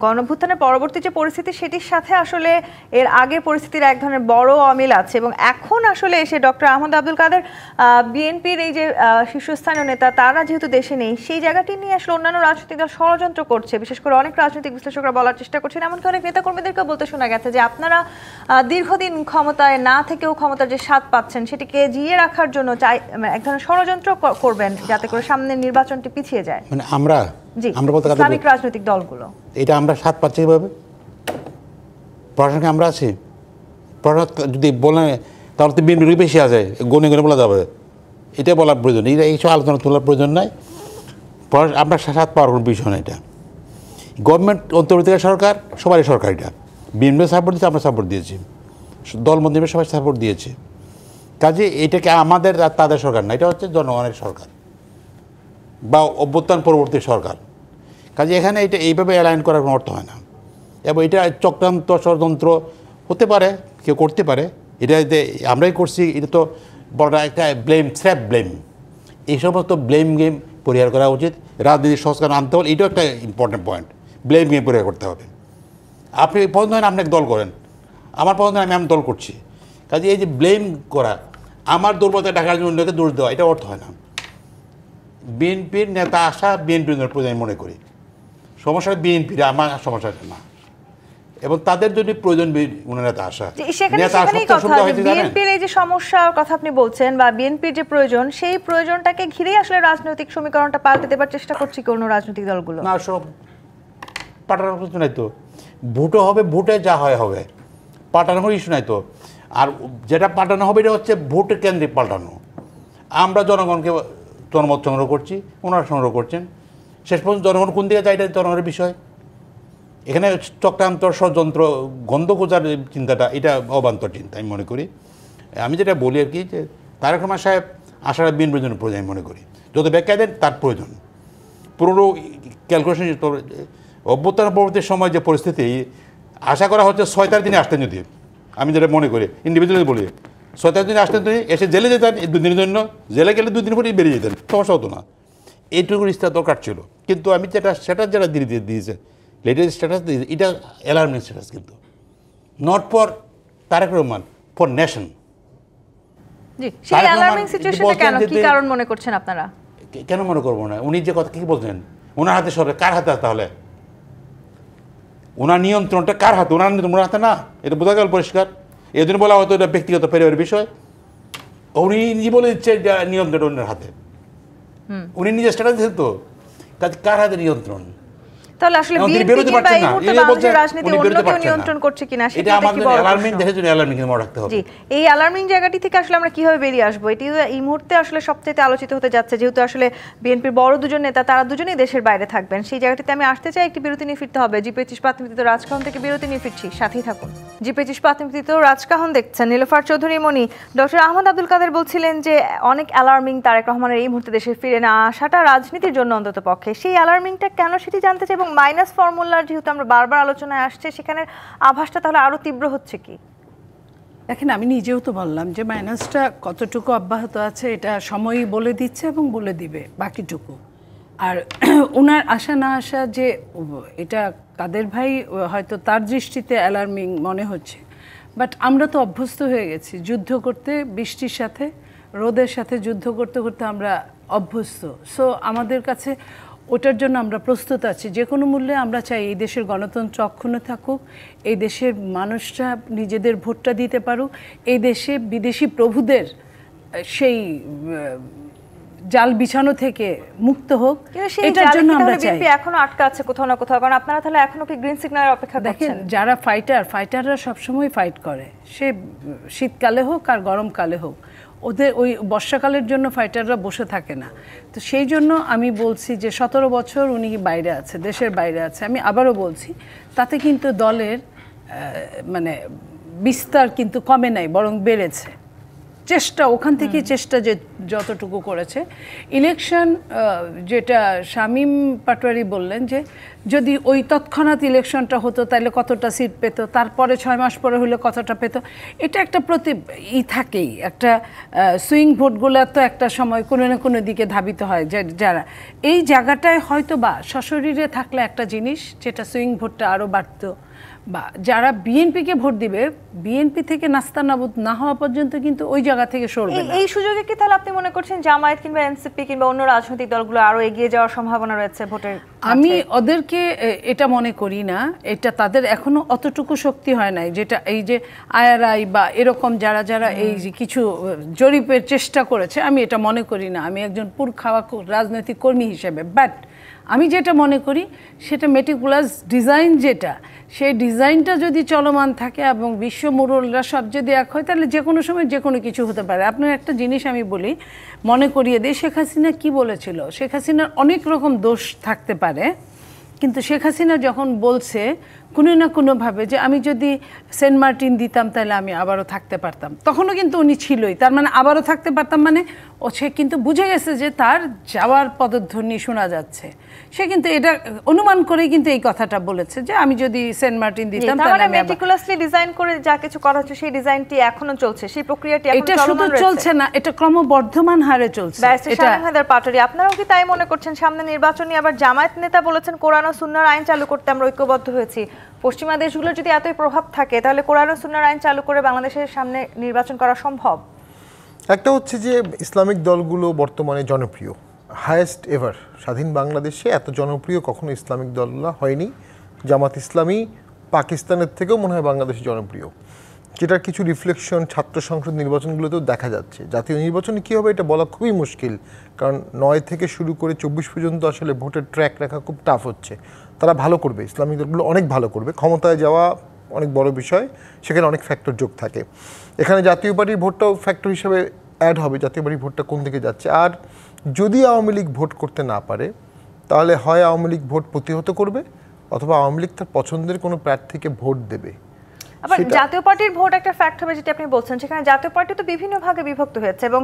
গণঅভ্যুত্থানের পরবর্তী যে পরিস্থিতি, সেটির সাথে আসলে এর আগের পরিস্থিতির এক ধরনের বড় অমিল আছে, এবং এখন আসলে এসে ডক্টর আহমদ আব্দুল কাদের বিএনপির এই যে শীর্ষস্থানীয় নেতা, তারা যেহেতু দেশে নেই, সেই জায়গাটি নিয়ে আসলে অন্যান্য রাজনৈতিক দল ষড়যন্ত্র করছে। বিশেষ করে অনেক রাজনৈতিক বিশ্লেষকরা বলার চেষ্টা করছেন, এমনকি অনেক নেতাকর্মীদেরকেও বলতে শোনা গেছে যে আপনারা দীর্ঘদিন ক্ষমতায় না থেকেও ক্ষমতার যে স্বাদ পাচ্ছেন সেটিকে জিয়ে রাখার জন্য এক ধরনের ষড়যন্ত্র করবেন, যাতে করে সামনের নির্বাচনটি পিছিয়ে যায়। মানে আমরা বলতে ইসলামিক রাজনৈতিক দলগুলো এটা আমরা স্বাদ পাচ্ছি কিভাবে? পড়াশোনা আমরা আছি, পড়াশোনা যদি বলে তাহলে তো বিএনপি বেশি আছে, গনে গনে বলা যাবে, এটা বলার প্রয়োজন, এইসব আলোচনা তোলার প্রয়োজন নাই। আপনার সাথ পাওয়ার কোনো বিষয় না। এটা গভর্নমেন্ট অন্তর্বর্তীকালীন সরকার, সবারই সরকার, এটা বিএনপি সাপোর্ট দিয়েছে, আমরা সাপোর্ট দিয়েছি, দল মধ্যে সবাই সাপোর্ট দিয়েছে। কাজে এটাকে আমাদের আর তাদের সরকার না, এটা হচ্ছে জনগণের সরকার বা অভ্যুত্থান পরবর্তী সরকার। কাজে এখানে এটা এইভাবে অ্যালাইন করার কোনো অর্থ হয় না। এবং এটা চক্রান্ত ষড়যন্ত্র হতে পারে, কেউ করতে পারে, এটা আমরাই করছি, এটা তো বড় একটা ব্লেম, স্র্যাপ ব্লেম, এই সমস্ত ব্লেম গেম পরিহার করা উচিত। রাজনীতির সংস্কার আনতে হলে এটাও একটা ইম্পর্টেন্ট পয়েন্ট, ব্লেম গেম পরিহার করতে হবে। আপনি পছন্দ হয় না আপনি এক দল করেন, আমার পছন্দ হয় আমি দল করছি। কাজে এই যে ব্লেম করা, আমার দুর্বলতা ঢাকার জন্য অন্যকে দোষ দেওয়া, এটা অর্থ হয় না। বিএনপির নেতা আসা বিএনপির প্রয়োজন মনে করি, সমস্যা বিএনপির, আমার সমস্যাটা না। এবং তাদের যদি প্রয়োজন নেতা আসা, বিএনপির এই যে সমস্যার কথা আপনি বলছেন বা বিএনপির যে প্রয়োজন, সেই প্রয়োজনটাকে ঘিরেই আসলে রাজনৈতিক সমীকরণটা পাল্টে দেবার চেষ্টা করছে কোন রাজনৈতিক দলগুলো। না, সব পাঠানোর কিছু নাই তো, ভোটও হবে, ভোটে যা হয় হবে, পাঠানোর ইস্যু নাই তো। আর যেটা পাঠানো হবে এটা হচ্ছে ভোটের কেন্দ্রে পাল্টানো। আমরা জনগণকে জনমত সংগ্রহ করছি, ওনারা সংগ্রহ করছেন, শেষ পর্যন্ত জনগণ কোন দিকে যায় এটা জনগণের বিষয়। এখানে চক্রান্ত ষড়যন্ত্র গন্ধ খোঁজার চিন্তাটা, এটা অবান্তর চিন্তা আমি মনে করি। আমি যেটা বলি আর কি, যে তারেক রহমান সাহেব আসার বিএনপির জন্য প্রয়োজন আমি মনে করি, যত ব্যাখ্যা দেন তার প্রয়োজন। পুরো ক্যালকুলেশন অভ্যুত্থান পরবর্তী সময় যে পরিস্থিতি, আশা করা হচ্ছে 6 দিনে আসতেন, যদি আমি যেটা মনে করি ইন্ডিভিজুয়ালি বলি, 6 দিনে আসতেন, তিনি এসে জেলে যেতেন 2 দিনের জন্য, জেলে গেলে 2 দিন পরেই বেরিয়ে যেতেন, সমস্যা হতো না। এইটুকুর স্ট্যাটাস দরকার ছিল। কিন্তু আমি সেটা যারা দিয়েছে লেটেস্ট স্ট্যাটাস, এটা অ্যালার্মিং স্ট্যাটাস, কিন্তু not for Tarek Rahman, for nation. জি, সেই অ্যালার্মিং সিচুয়েশনটা কেন, কি কারণ মনে করছেন আপনারা? কেন মনে করবো না? উনি যে কথা কি বলছেন, ওনার হাতে সরকার, কার হাতে? তাহলে ওনার নিয়ন্ত্রণটা কার হাতে? ওনার হাতে না, এটা বোঝা গেল পরিষ্কার। এই জন্য বলা হয়তো এটা ব্যক্তিগত পরিবারের বিষয়। উনি নিজে বলে দিচ্ছে নিয়ন্ত্রণ অন্যের হাতে, উনি নিজে স্ট্যাটাস দিচ্ছেন তো, কার হাতে নিয়ন্ত্রণ? তাহলে আসলে বিএনপি বা এই মুহূর্তে বাংলাদেশের রাজনীতি অন্য কেউ নিয়ন্ত্রণ করছে কিনা, সেটা আমাদের অ্যালার্মিং দেখে জন্য অ্যালার্মিং মনে রাখতে হবে। জি, এই অ্যালার্মিং জায়গাটি থেকে আসলে আমরা কিভাবে বেরিয়ে আসবো, এটি এই মুহূর্তে আসলে সবচেয়ে আলোচিত হতে যাচ্ছে। যেহেতু আসলে বিএনপির বড় দুজন নেতা, তারা দুজনেই দেশের বাইরে থাকবেন, সেই জায়গাটিতে আমি আসতে চাই। একটি বিরতি নিয়ে ফিরতে হবে। জি25 প্রাথমিকৃত রাজকাহন থেকে বিরতি নিয়ে ফিরছি, সাথেই থাকুন। জি25 প্রাথমিকৃত রাজকাহন দেখছেন। নীলোফার চৌধুরী মনি, ডক্টর আহমদ আব্দুল কাদের বলছিলেন যে অনেক অ্যালার্মিং তারেক রহমানের এই মুহূর্তে দেশে ফিরে না আসাটা রাজনীতির জন্য অন্তত পক্ষে। সেই অ্যালার্মিংটা কেন সেটি জানতে চাই, এবং মাইনাস ফর্মুলা যেহেতু আমরা বারবার আলোচনায় আসছে, সেখানে আভাসটা তাহলে আরো তীব্র হচ্ছে কি? দেখেন, আমি নিজেও তো বললাম যে মাইনাসটা কতটুকু অব্যাহত আছে এটা সময়ই বলে দিচ্ছে এবং বলে দিবে বাকিটুকু। আর ওনার আসা না আসা যে এটা কাদের ভাই হয়তো তার দৃষ্টিতে অ্যালার্মিং মনে হচ্ছে, বাট আমরা তো অভ্যস্ত হয়ে গেছি যুদ্ধ করতে, বৃষ্টির সাথে রোদের সাথে যুদ্ধ করতে করতে আমরা অভ্যস্ত। সো আমাদের কাছে ওটার জন্য আমরা প্রস্তুত আছি। যে কোনো মূল্যে আমরা চাই এই দেশের গণতন্ত্র অক্ষুণ্ণ থাকুক, এই দেশের মানুষরা নিজেদের ভোটটা দিতে পারুক, এই দেশে বিদেশি প্রভুদের সেই জাল বিছানো থেকে মুক্ত হোক, এটার জন্য আমরা চাই। এখনো আটকা আছে কোথাও না কোথাও, কারণ আপনারা তাহলে এখনো কি গ্রিন সিগন্যালের অপেক্ষা করছেন? দেখেন, যারা ফাইটাররা সবসময় ফাইট করে, সে শীতকালে হোক আর গরমকালে হোক, ওদের ওই বর্ষাকালের জন্য ফাইটাররা বসে থাকে না। তো সেই জন্য আমি বলছি যে 17 বছর উনি বাইরে আছে, দেশের বাইরে আছে। আমি আবারও বলছি, তাতে কিন্তু দলের মানে বিস্তার কিন্তু কমে নাই, বরং বেড়েছে। চেষ্টা ওখান থেকে চেষ্টা যে যতটুকু করেছে, ইলেকশন যেটা শামীম পাটোয়ারি বললেন যে যদি ওই তৎক্ষণাৎ ইলেকশনটা হতো তাহলে কতটা সিট পেত, তারপরে 6 মাস পরে হলে কতটা পেত, এটা একটা থাকেই। একটা সুইং ভোটগুলো তো একটা সময় কোনো না কোনো দিকে ধাবিত হয়, যারা এই জায়গাটায় হয়তো বা সশরীরে থাকলে একটা জিনিস, যেটা সুইং ভোটটা আরও বাড়ত, বা যারা বিএনপিকে ভোট দিবে, বিএনপি থেকে নাস্তানাবুদ না হওয়া পর্যন্ত কিন্তু ওই জায়গা থেকে সরবে না। এই সুযোগে কি তাহলে আপনি মনে করছেন জামায়াত কিংবা এনসিপি কিংবা অন্য রাজনৈতিক দলগুলো আরো এগিয়ে যাওয়ার সম্ভাবনা রয়েছে ভোটের আমি ওদেরকে এটা মনে করি না, এটা তাদের এখনো অতটুকু শক্তি হয় নাই, যেটা এই যে আইআরআই বা এরকম যারা যারা এই যে কিছু জরিপের চেষ্টা করেছে, আমি এটা মনে করি না। আমি একজন পুরখাওয়া রাজনৈতিক কর্মী হিসেবে, বাট আমি যেটা মনে করি সেটা মেটিকুলাস ডিজাইন, যেটা সেই ডিজাইনটা যদি চলমান থাকে এবং বিশ্ব মুরলরা সব যদি এক হয়, তাহলে যে কোনো সময় যে কোনো কিছু হতে পারে। আপনার একটা জিনিস আমি বলি, মনে করিয়ে দিই, শেখ হাসিনা কী বলেছিল? শেখ হাসিনার অনেক রকম দোষ থাকতে পারে, কিন্তু শেখ হাসিনা যখন বলছে কোনো না কোনোভাবে যে আমি যদি সেন্ট মার্টিন দিতাম তাহলে আমি আবারও থাকতে পারতাম, তখনও কিন্তু উনি ছিলই। তার মানে আবারও থাকতে পারতাম মানে সে কিন্তু বুঝে গেছে যে তার যাওয়ার পদধ্বনি শোনা যাচ্ছে। সে কিন্তু এটা অনুমান করেই কিন্তু এই কথাটা বলেছে যে আমি যদি সেন্ট মার্টিন দিতাম তাহলে আমি মেটিকুলাসলি ডিজাইন করে যা কিছু করা হচ্ছে সেই ডিজাইনটি এখনো চলছে, সেই প্রক্রিয়াটি এখনো এটা শুধু চলছে না, এটা ক্রমবর্ধমান হারে চলছে। এটা পাটোয়ারি, আপনারাও কি তাই মনে করছেন? সামনে নির্বাচনী, আবার জামায়াত নেতা বলেছেন কোরআন ও সুন্নাহর আইন চালু করতে আমরা ঐক্যবদ্ধ হয়েছি। পশ্চিমা দেশগুলোর যদি এতই প্রভাব থাকে তাহলে কোরআন ও সুন্নাহর আইন চালু করে বাংলাদেশের সামনে নির্বাচন করা সম্ভব? একটা হচ্ছে যে ইসলামিক দলগুলো বর্তমানে জনপ্রিয়, হায়েস্ট এভার। স্বাধীন বাংলাদেশে এত জনপ্রিয় কখনো ইসলামিক দলগুলো হয়নি। জামাত ইসলামী পাকিস্তানের থেকেও মনে হয় বাংলাদেশে জনপ্রিয়, যেটার কিছু রিফ্লেকশন ছাত্র সংসদ নির্বাচনগুলোতেও দেখা যাচ্ছে। জাতীয় নির্বাচনে কী হবে এটা বলা খুবই মুশকিল, কারণ 9 থেকে শুরু করে 24 পর্যন্ত আসলে ভোটের ট্র্যাক রাখা খুব টাফ হচ্ছে। তারা ভালো করবে, ইসলামিক দলগুলো অনেক ভালো করবে, ক্ষমতায় যাওয়া অনেক বড় বিষয়, সেখানে অনেক ফ্যাক্টর যোগ থাকে। এখানে জাতীয় পার্টির ভোটটাও ফ্যাক্টর হিসেবে অ্যাড হবে, জাতীয় পার্টির ভোটটা কোন দিকে যাচ্ছে। আর যদি আওয়ামী লীগ ভোট করতে না পারে তাহলে হয় আওয়ামী লীগ ভোট প্রতিহত করবে, অথবা আওয়ামী লীগ তার পছন্দের কোনো প্রার্থীকে ভোট দেবে। আবার জাতীয় পার্টির ভোট একটা ফ্যাক্ট হবে যেটা আপনি বলছেন, সেখানে জাতীয় পার্টি তো বিভিন্ন ভাগে বিভক্ত হয়েছে এবং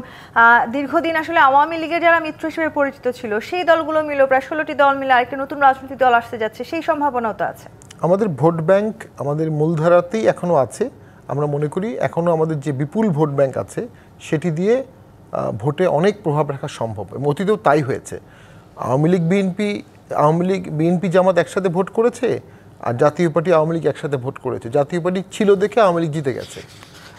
দীর্ঘদিন আসলে আওয়ামী লীগের যারা মিত্র হিসেবে পরিচিত ছিল সেই দলগুলো মিলে প্রায় 16টি দল মিলে আরেকটা নতুন রাজনৈতিক দল আসতে যাচ্ছে, সেই সম্ভাবনাও তো আছে। আমাদের ভোট ব্যাংক আমাদের মূলধারাতেই এখনও আছে। আমরা মনে করি এখনও আমাদের যে বিপুল ভোট ব্যাংক আছে সেটি দিয়ে ভোটে অনেক প্রভাব রাখা সম্ভব, এবং অতীতেও তাই হয়েছে। আওয়ামী লীগ বিএনপি জামাত একসাথে ভোট করেছে, আর জাতীয় পার্টি আওয়ামী লীগ একসাথে ভোট করেছে। জাতীয় পার্টি ছিল দেখে আওয়ামী লীগ জিতে গেছে।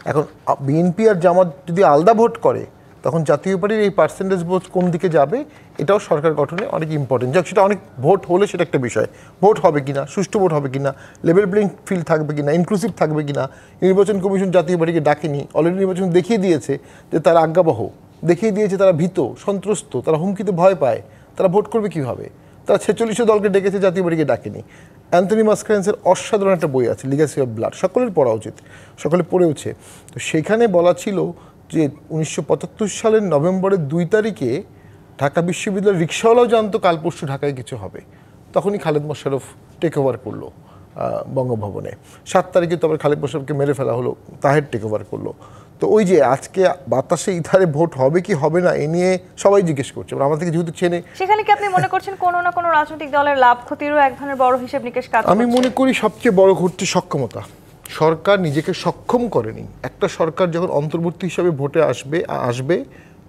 এখন বিএনপি আর জামাত যদি আলাদা ভোট করে তখন জাতীয় পার্টির এই পার্সেন্টেজ ভোট কোন দিকে যাবে এটাও সরকার গঠনে অনেক ইম্পর্টেন্ট। যাক, সেটা অনেক ভোট হলে সেটা একটা বিষয়, ভোট হবে কিনা, সুষ্ঠু ভোট হবে কিনা, লেভেল প্লেইং ফিল্ড থাকবে কিনা, ইনক্লুসিভ থাকবে কিনা। নির্বাচন কমিশন জাতীয় পার্টিকে ডাকেনি, অলরেডি নির্বাচন দেখিয়ে দিয়েছে যে তারা আজ্ঞাবহ, দেখিয়ে দিয়েছে তারা ভীত সন্ত্রস্ত, তারা হুমকিতে ভয় পায়, তারা ভোট করবে কীভাবে। তারা 46 দলকে ডেকেছে, জাতীয় পার্টিকে ডাকেনি। অ্যান্থনি মাসক্রেন্সের অসাধারণ একটা বই আছে, লিগ্যাসি অফ ব্লাড, সকলের পড়া উচিত, সকলে পড়েওছে। তো সেখানে বলা ছিল যে 1975 সালের নভেম্বরের 2 তারিখে ঢাকা বিশ্ববিদ্যালয়ের রিক্সাওয়ালাও জানতো কাল পরশু ঢাকায় কিছু হবে। তখনই খালেদ মোশাররফ টেক ওভার করলো বঙ্গভবনে। 7 তারিখে তো আবার খালেদ মোশাররফকে মেরে ফেলা হলো, তাহের টেক ওভার করলো। তো ওই যে আজকে বাতাসে ইথারে ভোট হবে কি হবে না এ নিয়ে সবাই জিজ্ঞেস করছে, আমার থেকে যেহেতু চেনে। সেখানে কি আপনি মনে করছেন কোনো না কোনো রাজনৈতিক দলের লাভ ক্ষতিরও এক ধরনের বড় হিসাব নিকেশ কাজ করছে? আমি মনে করি সবচেয়ে বড় ঘটছে সক্ষমতা। সরকার নিজেকে সক্ষম করেনি। একটা সরকার যখন অন্তর্বর্তী হিসাবে ভোটে আসবে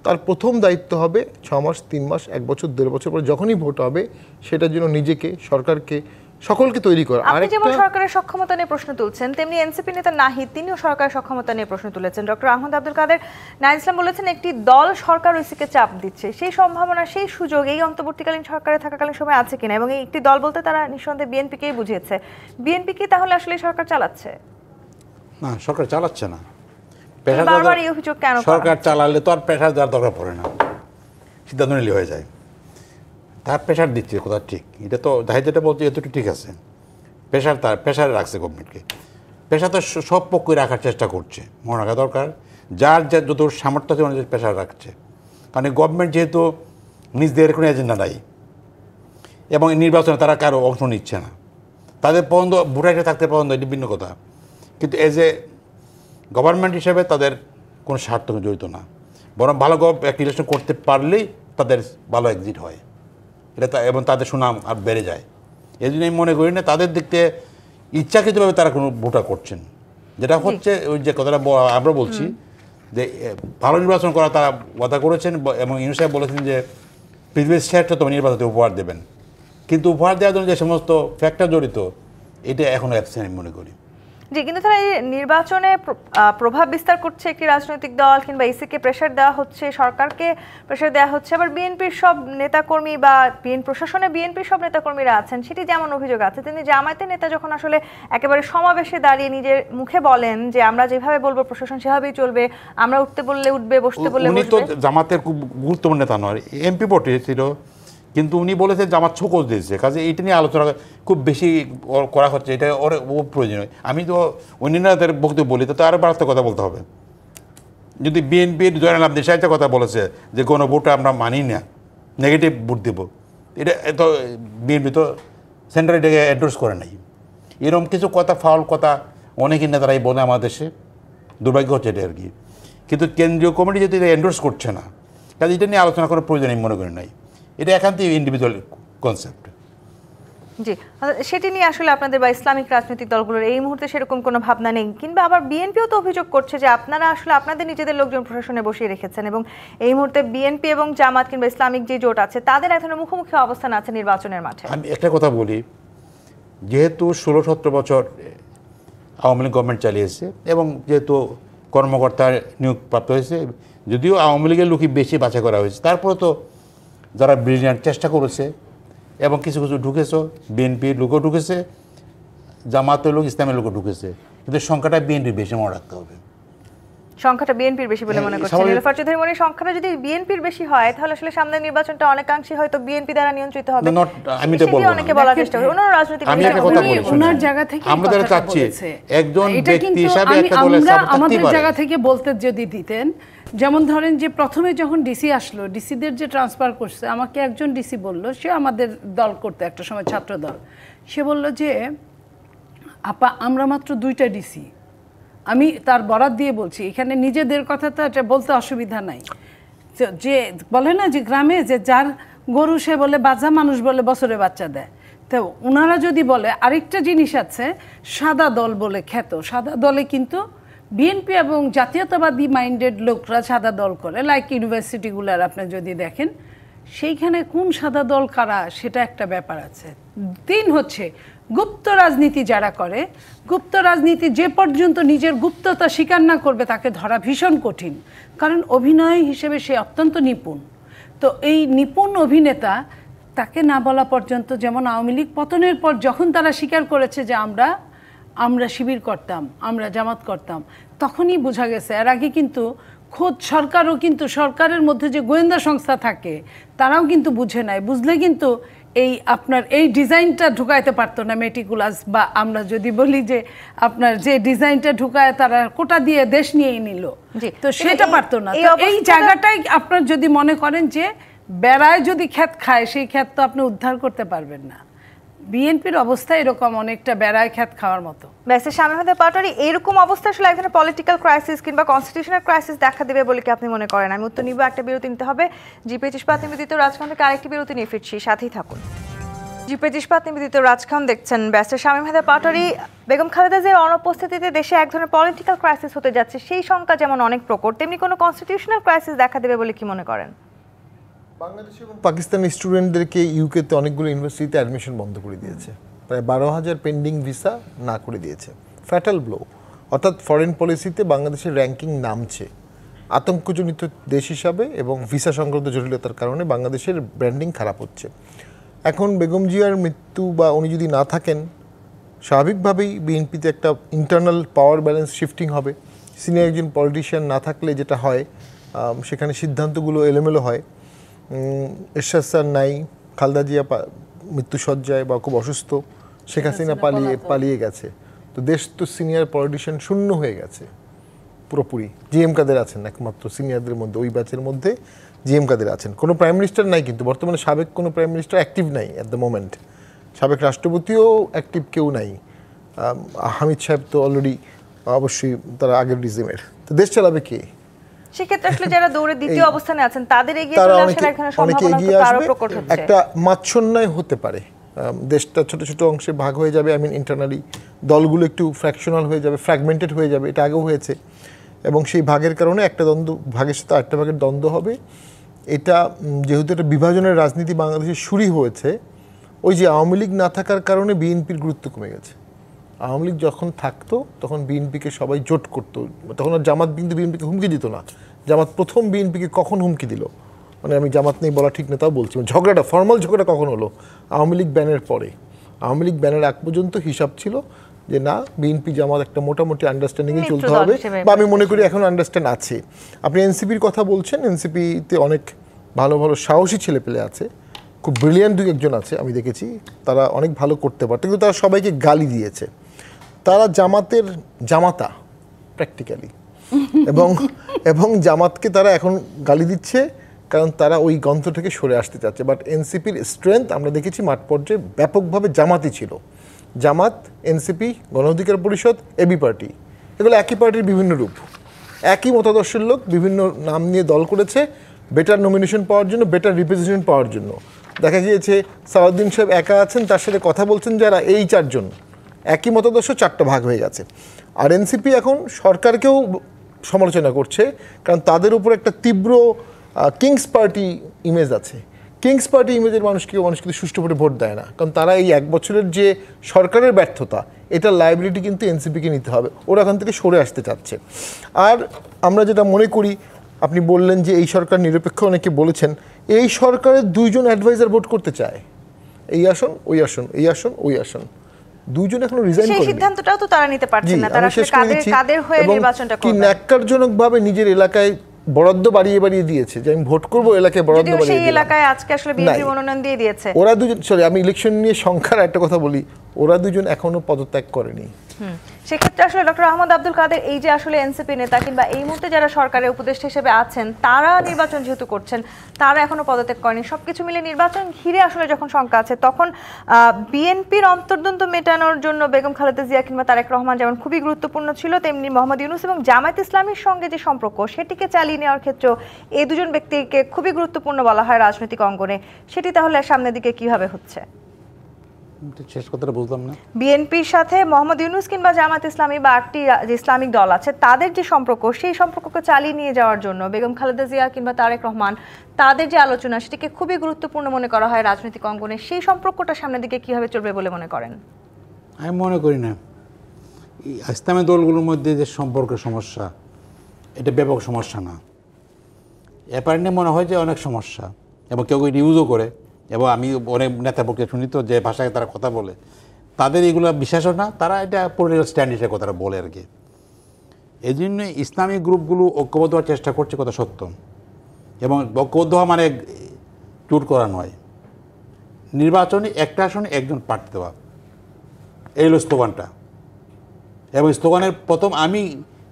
তার প্রথম দায়িত্ব হবে 6 মাস, 3 মাস, 1 বছর, 1.5 বছর পরে যখনই ভোট হবে সেটার জন্য নিজেকে, সরকারকে, সকলকে তৈরি করা। আপনি যেমন সরকারের সক্ষমতা নিয়ে প্রশ্ন তুলছেন, তেমনি এনসিপি নেতা নাহিদ তিনিও সরকারের সক্ষমতা নিয়ে প্রশ্ন তুলেছেন। ডক্টর আহমদ আব্দুল কাদের নাহিদ ইসলাম বলেছেন একটি দল সরকার ওইসিকে চাপ দিচ্ছে, সেই সম্ভাবনা, সেই সুযোগ এই অন্তর্বর্তীকালীন সরকারে থাকাকালীন সময় আছে কিনা? এবং এই একটি দল বলতে তারা নিঃসন্দেহে বিএনপিকেই বুঝিয়েছে। বিএনপি কি তাহলে আসলে সরকার চালাচ্ছে? না, সরকার চালাচ্ছে না। বারবার এই অভিযোগ কেন? সরকার চালালে তো আর প্রেশার দেওয়ার দরকার পড়ে না, সিদ্ধান্ত নিলে হয়ে যায়। তার প্রেশার দিচ্ছে কোথা ঠিক, এটা তো যাই যেটা বলছে এতটুকু ঠিক আছে। প্রেশারে রাখছে গভর্নমেন্টকে, প্রেশার তো সব পক্ষই রাখার চেষ্টা করছে, মনে রাখা দরকার। যার যত সামর্থ্য আছে অনেক প্রেশার রাখছে, কারণ গভর্নমেন্ট যেহেতু নিজেদের কোনো এজেন্ডা নাই এবং নির্বাচনে তারা কারো অংশ নিচ্ছে না, তাদের পছন্দ ভোটারে থাকতে পছন্দ, এটি ভিন্ন কথা, কিন্তু এজ এ গভর্নমেন্ট হিসেবে তাদের কোনো স্বার্থ জড়িত না, বরং ভালো একটা ইলেকশন করতে পারলেই তাদের ভালো এক্সিট হয়, এটা এবং তাদের সুনাম আর বেড়ে যায়। এই জন্য আমি মনে করি না তাদের দিক থেকে ইচ্ছাকৃতভাবে তারা কোনো ভোটা করছেন। যেটা হচ্ছে ওই যে কথাটা আমরা বলছি যে ভালো নির্বাচন করা তারা কথা করেছেন, এবং ইউনূস সাহেব বলেছেন যে পৃথিবীর শ্রেষ্ঠতম নির্বাচনে উপহার দেবেন, কিন্তু উপহার দেওয়ার জন্য যে সমস্ত ফ্যাক্টর জড়িত এটা এখনও অ্যাবসেন্ট আমি মনে করি। জি, কিন্তু তারা এই নির্বাচনে প্রভাব বিস্তার করছে একটি রাজনৈতিক দল, কিংবা ইসিকে প্রেশার দেওয়া হচ্ছে, সরকারকে প্রেশার দেওয়া হচ্ছে, আবার বিএনপির সব নেতাকর্মী বা প্রশাসনে বিএনপির সব নেতাকর্মীরা আছেন, সেটি যেমন অভিযোগ আছে। তিনি জামায়াতের নেতা যখন আসলে একেবারে সমাবেশে দাঁড়িয়ে নিজের মুখে বলেন যে আমরা যেভাবে বলবো প্রশাসন সেভাবেই চলবে, আমরা উঠতে বললে উঠবে, বসতে বললে উনি তো বসবে। জামাতের খুব গুরুত্বপূর্ণ নেতা নয়, এমপি বটে ছিল, কিন্তু উনি বলেছেন জামাত ছোকজ দিয়েছে, কাজে এইটা নিয়ে আলোচনা খুব বেশি করা হচ্ছে, এটা ওর প্রয়োজন। আমি তো অন্যান্যদের বক্তব্য বলি, তো আরও বাড়াতে কথা বলতে হবে। যদি বিএনপির জয়নাল আবদিন সাহেব কথা বলেছে যে কোনো ভোটে আমরা মানি না, নেগেটিভ ভোট দেবো, এটা তো বিএনপি তো সেন্টার এটাকে অ্যাড্রেস করে নাই। এরকম কিছু কথা, ফাউল কথা অনেকের নেতারাই বলে আমাদের দেশে, দুর্ভাগ্য হচ্ছে এটা আর কি। কিন্তু কেন্দ্রীয় কমিটি যদি এটা এন্ডোর্স করছে না, কাজে এটা নিয়ে আলোচনা করার প্রয়োজন আমি মনে করি নাই। এটা একান্তই ইন্ডিভিজুয়াল কনসেপ্ট। জি, সেটি নিয়ে আসলে আপনাদের বা ইসলামিক রাজনৈতিক দলগুলোর এই মুহূর্তে সেরকম কোনো ভাবনা নেই, কিংবা আবার বিএনপিও তো অভিযোগ করছে যে আপনারা আসলে আপনাদের নিজেদের লোকজন প্রশাসনে বসিয়ে রেখেছেন, এবং এই মুহূর্তে বিএনপি এবং জামাত কিংবা ইসলামিক যে জোট আছে তাদের এক ধরনের মুখোমুখি অবস্থান আছে নির্বাচনের মাঠে। আমি একটা কথা বলি, যেহেতু 16-17 বছর আওয়ামী লীগ গভর্নমেন্ট চালিয়েছে এবং যেহেতু কর্মকর্তা নিয়োগপ্রাপ্ত হয়েছে, যদিও আওয়ামী লীগের লোকই বেশি বাছাই করা হয়েছে, তারপরে তো যারা ব্রিলিয়ান্ট চেষ্টা করেছে এবং কিছু কিছু ঢুকেছে, বিএনপির লোকও ঢুকেছে, জামাতের লোক, ইসলামের লোকও ঢুকেছে, কিন্তু সংখ্যাটা বিএনপির বেশি মনে রাখতে হবে। সংখ্যাটা বিএনপির বেশি বলে মনে করছেন নীলুফার চৌধুরী? মানে সংখ্যাটা যদি বিএনপির বেশি হয় তাহলে আসলে সামনের নির্বাচনটা অনেকাংশে হয়তো বিএনপি দ্বারা নিয়ন্ত্রিত হবে। আমি তো বলবো অনেকে বলার চেষ্টা করে ওনার রাজনৈতিক আমি একটা কথা বলি, ওনার জায়গা থেকে আমরা যারা চাচ্ছি একজন ব্যক্তি হিসাবে একটা দলের আমরা সাথে আমাদের জায়গা থেকে বলতে যদি দিতেন, যেমন ধরেন যে প্রথমে যখন ডিসি আসলো, ডিসিদের যে ট্রান্সফার করছে, আমাকে একজন ডিসি বলল, সে আমাদের দল করতে একটা সময় ছাত্র দল, সে বলল যে আপা আমরা মাত্র 2টা ডিসি। আমি তার বরাত দিয়ে বলছি, এখানে নিজেদের কথা তো এটা বলতে অসুবিধা নাই, যে বলে না যে গ্রামে যে যার গরু সে বলে বাচ্চা, মানুষ বলে বছরে বাচ্চা দেয়। তো ওনারা যদি বলে, আরেকটা জিনিস আছে, সাদা দল বলে খ্যাত, সাদা দলে কিন্তু বিএনপি এবং জাতীয়তাবাদী মাইন্ডেড লোকরা সাদা দল করে, লাইক ইউনিভার্সিটিগুলার আপনি যদি দেখেন, সেইখানে কোন সাদা দল কারা সেটা একটা ব্যাপার আছে। 3 হচ্ছে গুপ্ত রাজনীতি যারা করে, গুপ্ত রাজনীতি যে পর্যন্ত নিজের গুপ্ততা স্বীকার না করবে তাকে ধরা ভীষণ কঠিন, কারণ অভিনয় হিসেবে সে অত্যন্ত নিপুণ। তো এই নিপুণ অভিনেতা তাকে না বলা পর্যন্ত, যেমন আওয়ামী লীগ পতনের পর যখন তারা স্বীকার করেছে যে আমরা শিবির করতাম, আমরা জামাত করতাম, তখনই বোঝা গেছে। এর আগে কিন্তু খোদ সরকারও, কিন্তু সরকারের মধ্যে যে গোয়েন্দা সংস্থা থাকে তারাও কিন্তু বুঝে নাই, বুঝলে কিন্তু এই আপনার এই ডিজাইনটা ঢুকাইতে পারতো না মেটিকুলাস, বা আমরা যদি বলি যে আপনার যে ডিজাইনটা ঢুকায় তারা কোটা দিয়ে দেশ নিয়েই নিল, তো সেটা পারতো না। তো এই জায়গাটাই আপনার যদি মনে করেন যে বেড়ায় যদি খ্যাত খায়, সেই খ্যাত তো আপনি উদ্ধার করতে পারবেন না। বিএনপির অবস্থা এরকম, অনেকটা বেড়ায় খ্যাত খাওয়ার মতো। ব্যাসের শামীম পাটোয়ারি, এরকম অবস্থা আসলে এক ধরনের পলিটিক্যাল ক্রাইসিস কিংবা কনস্টিটিউশনাল ক্রাইসিস দেখা দেবে বলে কি আপনি মনে করেন? আমি উত্তর নিব, একটা বিরতি নিতে হবে। জি25 ইস্পাত নিবেদিত রাজখান থেকে আরেকটি বিরতি নিয়ে ফিরছি, সাথেই থাকুন। জি25 ইস্পাত নিবেদিত রাজখান দেখছেন। ব্যাসের শামীম পাটোয়ারি, বেগম খালেদা জিয়ার অনুপস্থিতিতে দেশে এক ধরনের পলিটিক্যাল ক্রাইসিস হতে যাচ্ছে, সেই সংখ্যা যেমন অনেক প্রকট, তেমনি কোনো কনস্টিটিউশনাল ক্রাইসিস দেখা দেবে বলে কি মনে করেন? বাংলাদেশ এবং পাকিস্তানি স্টুডেন্টদেরকে ইউকেতে অনেকগুলো ইউনিভার্সিটিতে অ্যাডমিশন বন্ধ করে দিয়েছে, প্রায় 12,000 পেন্ডিং ভিসা না করে দিয়েছে। ফ্যাটাল ব্লো, অর্থাৎ ফরেন পলিসিতে বাংলাদেশের র্যাঙ্কিং নামছে আতঙ্কজনিত দেশ হিসাবে, এবং ভিসা সংক্রান্ত জটিলতার কারণে বাংলাদেশের ব্র্যান্ডিং খারাপ হচ্ছে। এখন বেগম জিয়ার মৃত্যু বা উনি যদি না থাকেন, স্বাভাবিকভাবেই বিএনপিতে একটা ইন্টারনাল পাওয়ার ব্যালেন্স শিফটিং হবে। সিনিয়র একজন পলিটিশিয়ান না থাকলে যেটা হয়, সেখানে সিদ্ধান্তগুলো এলোমেলো হয়। এরশাদ স্যার নাই, খালেদা জিয়া মৃত্যুসজ্জায় বা খুব অসুস্থ, শেখ হাসিনা পালিয়ে গেছে, তো দেশ তো সিনিয়র পলিটিশিয়ান শূন্য হয়ে গেছে পুরোপুরি। জিএম কাদের আছেন একমাত্র সিনিয়রদের মধ্যে, ওই ব্যাচের মধ্যে জিএম কাদের আছেন। কোনো প্রাইম মিনিস্টার নাই, কিন্তু বর্তমানে সাবেক কোনো প্রাইম মিনিস্টার অ্যাক্টিভ নাই অ্যাট দ্য মোমেন্ট। সাবেক রাষ্ট্রপতিও অ্যাক্টিভ কেউ নাই। হামিদ সাহেব তো অলরেডি অবশ্যই তারা আগের রিজিমের, তো দেশ চালাবে কে? সেক্ষেত্রে আসলে যারা দৌড়ে দ্বিতীয় অবস্থানে আছেন তাদের এগিয়ে চলে আসার এখানে সম্ভাবনা তো আরো প্রকট হচ্ছে। একটা মাৎসন্যায় হতে পারে, দেশটা ছোট ছোট অংশে ভাগ হয়ে যাবে। আই মিন ইন্টারনালি দলগুলো একটু ফ্র্যাকশনাল হয়ে যাবে, ফ্র্যাগমেন্টেড হয়ে যাবে, এটা আগেও হয়েছে। এবং সেই ভাগের কারণে একটা ভাগের সাথে আরেকটা ভাগের দ্বন্দ্ব হবে। এটা যেহেতু একটা বিভাজনের রাজনীতি বাংলাদেশে শুরু হয়েছে, ওই যে আওয়ামী লীগ না থাকার কারণে বিএনপির গুরুত্ব কমে গেছে। আওয়ামী লীগ যখন থাকতো তখন বিএনপিকে সবাই জোট করতো, তখন আর জামাত কিন্তু বিএনপিকে হুমকি দিত না। জামাত প্রথম বিএনপিকে কখন হুমকি দিল, মানে আমি জামাত নেই বলা ঠিক না তাও বলছি, ঝগড়াটা ফর্মাল ঝগড়া কখন হলো? আওয়ামী লীগ ব্যানের পরে। আওয়ামী লীগ ব্যানের আগ পর্যন্ত হিসাব ছিল যে না, বিএনপি জামাত একটা মোটামুটি আন্ডারস্ট্যান্ডিংয়ে চলতে হবে, বা আমি মনে করি এখন আন্ডারস্ট্যান্ড আছে। আপনি এনসিপির কথা বলছেন, এনসিপিতে অনেক ভালো ভালো সাহসী ছেলেপেলে আছে, খুব ব্রিলিয়ান্ট দুই একজন আছে আমি দেখেছি, তারা অনেক ভালো করতে পারত, কিন্তু তারা সবাইকে গালি দিয়েছে। তারা জামাতের জামাতা প্র্যাকটিক্যালি, এবং জামাতকে তারা এখন গালি দিচ্ছে কারণ তারা ওই গন্থ থেকে সরে আসতে চাচ্ছে। বাট এনসিপির স্ট্রেংথ আমরা দেখেছি মাঠ পর্যায়ে ব্যাপকভাবে জামাতই ছিল। জামাত, এনসিপি, গণ অধিকার পরিষদ, এবি পার্টি, এগুলো একই পার্টির বিভিন্ন রূপ, একই মতাদর্শের লোক বিভিন্ন নাম নিয়ে দল করেছে বেটার নমিনেশন পাওয়ার জন্য, বেটার রিপ্রেজেন্টেশন পাওয়ার জন্য। দেখা গিয়েছে সালাউদ্দিন সাহেব একা আছেন, তার সাথে কথা বলছেন যারা, এই চারজন একই মতাদর্শ, চারটা ভাগ হয়ে গেছে। আর এনসিপি এখন সরকারকেও সমালোচনা করছে কারণ তাদের উপর একটা তীব্র কিংস পার্টি ইমেজ আছে। কিংস পার্টি ইমেজের মানুষ কিন্তু সুষ্ঠুভাবে ভোট দেয় না, কারণ তারা এই 1 বছরের যে সরকারের ব্যর্থতা, এটার লায়াবিলিটি কিন্তু এনসিপিকে নিতে হবে, ওরা এখান থেকে সরে আসতে চাচ্ছে। আর আমরা যেটা মনে করি, আপনি বললেন যে এই সরকার নিরপেক্ষ, অনেকে বলেছেন, এই সরকারের 2 জন অ্যাডভাইজার ভোট করতে চায়, এই আসন ওই আসন, এই আসন ওই আসন, 2 জন এখনো রিজাইন করেনি। সেই সিদ্ধান্তটাও তো তারা নিতে পারছেন না, তারা আসলে কাদের হয়ে নির্বাচনটা করবে। কি ন্যাক্কারজনকভাবে নিজের এলাকায় বরাদ্দ বাড়িয়ে বাড়িয়ে দিয়েছে যে আমি ভোট করবো, এলাকায় বরাদ্দ বাড়িয়ে দিয়েছে। সেই এলাকায় আজকে আসলে বিএনপি মনোনয়ন দিয়ে দিয়েছে। ওরা 2 জন, সরি আমি ইলেকশন নিয়ে সংখ্যার একটা কথা বলি, ওরা 2 জন এখনো পদত্যাগ করেনি। সেক্ষেত্রে আসলে ডক্টর আহমদ আব্দুল কাদের, এই যে আসলে এনসিপি নেতা কিংবা এই মুহূর্তে যারা সরকারের উপদেষ্টা হিসেবে আছেন, তারা নির্বাচন যেহেতু করছেন, তারা এখনো পদত্যাগ করেনি, সবকিছু মিলে নির্বাচন ঘিরে আসলে যখন শঙ্কা আছে, তখন বিএনপির অন্তর্দ্বন্দ্ব মেটানোর জন্য বেগম খালেদা জিয়া কিংবা তারেক রহমান যেমন খুবই গুরুত্বপূর্ণ ছিল, তেমনি মোহাম্মদ ইউনূস এবং জামায়াত ইসলামীর সঙ্গে যে সম্পর্ক, সেটিকে চালিয়ে নেওয়ার ক্ষেত্রেও এই 2 জন ব্যক্তিকে খুবই গুরুত্বপূর্ণ বলা হয় রাজনৈতিক অঙ্গনে। সেটি তাহলে সামনের দিকে কিভাবে হচ্ছে? শেষ কথাটা বুঝলাম না। বিএনপির সাথে মোহাম্মদ ইউনূস কিংবা জামাত ইসলামী বা 8টি যে ইসলামিক দল আছে, তাদের যে সম্পর্ক, সেই সম্পর্ককে চালিয়ে নিয়ে যাওয়ার জন্য বেগম খালেদা জিয়া কিংবা তারেক রহমান, তাদের যে আলোচনা, সেটিকে খুবই গুরুত্বপূর্ণ মনে করা হয় রাজনৈতিক অঙ্গনে। সেই সম্পর্কটা সামনের দিকে কিভাবে চলবে বলে মনে করেন? আমি মনে করি না ইসলামী দলগুলোর মধ্যে যে সম্পর্কের সমস্যা, এটা ব্যাপক সমস্যা না। অ্যাপারেন্টলি মনে হয় যে অনেক সমস্যা, এবং কেউ কেউ ইউজও করে, এবং আমি অনেক নেতার পক্ষে শুনি তো যে ভাষায় তারা কথা বলে, তাদের এগুলো বিশ্বাসও না, তারা এটা পলিটিক্যাল স্ট্যান্ড হিসেবে কথাটা বলে আর কি। এই জন্য ইসলামিক গ্রুপগুলো ঐক্যবদ্ধ হওয়ার চেষ্টা করছে, কথা সত্য, এবং ঐক্যবদ্ধ হওয়া মানে চুট করা নয়, নির্বাচনে একটা আসনে একজন প্রার্থী দেওয়া, এই হলো স্লোগানটা। এবং স্লোগানের প্রথম আমি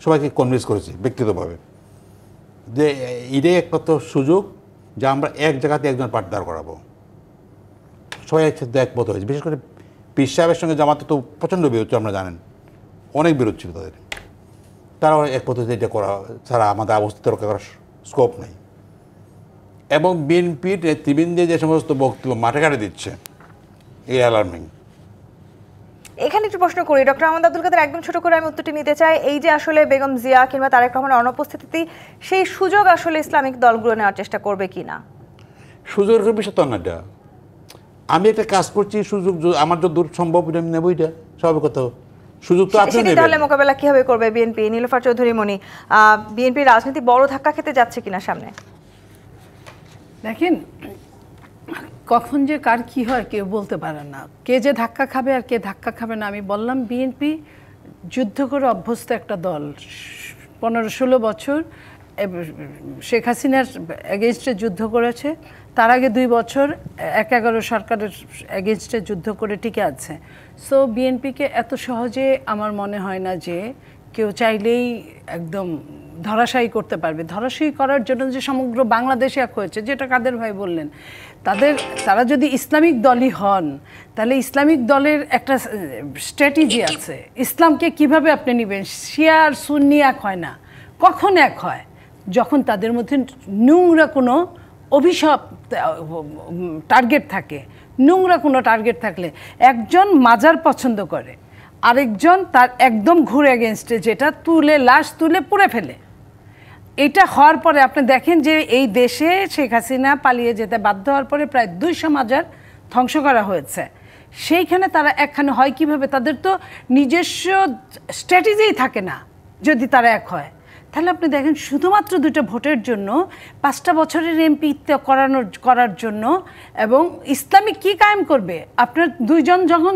সবাইকে কনভিন্স করেছি ব্যক্তিগতভাবে যে এটাই একমাত্র সুযোগ যে আমরা এক জায়গাতে একজন প্রার্থী দাঁড় করাবো। সবাই একসাথে একমত হয়েছে, বিশেষ করে পীর সাহেবের সঙ্গে জামাতে তো প্রচণ্ড বিরোধ ছিল, আমরা জানেন অনেক বিরোধ ছিল তাদের, তারাও একমত হয়েছে এটা করা ছাড়া আমাদের অবস্থিত রক্ষা করার স্কোপ নেই। এবং বিএনপির নেতৃবৃন্দে যে সমস্ত বক্তব্য মাঠে ঘাটে দিচ্ছে, এই অ্যালার্মিং। এখানে একটু প্রশ্ন করি ডক্টর আহমদ আব্দুল কাদের, একদম ছোট করে আমি উত্তরটি নিতে চাই। এই যে আসলে বেগম জিয়া কিংবা তারেক রহমানের অনুপস্থিতি, সেই সুযোগ আসলে ইসলামিক দলগুলো নেওয়ার চেষ্টা করবে কিনা? সুযোগের বিষয় তো না, এটা আমি একটা কাজ করছি, সুযোগ আমার যত দূর সম্ভব আমি নেবো, এটা স্বাভাবিক কথা। সুযোগ তো আপনি নেবেন। তাহলে মোকাবেলা কিভাবে করবে বিএনপি? নীলুফার চৌধুরী মনি, বিএনপি রাজনীতি বড় ধাক্কা খেতে যাচ্ছে কিনা সামনে? দেখেন, কখন যে কার কি হয় কেউ বলতে পারে না, কে যে ধাক্কা খাবে আর কে ধাক্কা খাবে না। আমি বললাম বিএনপি যুদ্ধ করে অভ্যস্ত একটা দল, 15-16 বছর শেখ হাসিনার এগেনস্টে যুদ্ধ করেছে, তার আগে 2 বছর 11 সরকারের এগেনস্টে যুদ্ধ করে টিকে আছে। সো বিএনপিকে এত সহজে আমার মনে হয় না যে কেউ চাইলেই একদম ধরাশায়ী করতে পারবে। ধরাশায়ী করার জন্য যে সমগ্র বাংলাদেশে এক হয়েছে, যেটা কাদের ভাই বললেন, তারা যদি ইসলামিক দলই হন, তাহলে ইসলামিক দলের একটা স্ট্র্যাটেজি আছে। ইসলামকে কিভাবে আপনি নেবেন? শিয়া আর সুন্নি এক হয় না। কখন এক হয়? যখন তাদের মধ্যে নোংরা কোনো অভিশাপ টার্গেট থাকে। নোংরা কোনো টার্গেট থাকলে একজন মাজার পছন্দ করে, আরেকজন তার একদম ঘুরে এগেনস্টে, যেটা লাশ তুলে পুড়ে ফেলে। এটা হওয়ার পরে আপনি দেখেন যে এই দেশে শেখ হাসিনা পালিয়ে যেতে বাধ্য হওয়ার পরে প্রায় 200 মাজার ধ্বংস করা হয়েছে। সেইখানে তারা একখানে হয় কিভাবে? তাদের তো নিজস্ব স্ট্র্যাটেজিই থাকে না যদি তারা এক হয়। তাহলে আপনি দেখেন শুধুমাত্র 2টা ভোটের জন্য 5টা বছরের এমপি করার জন্য, এবং ইসলামিক কি কায়েম করবে? আপনার দুইজন যখন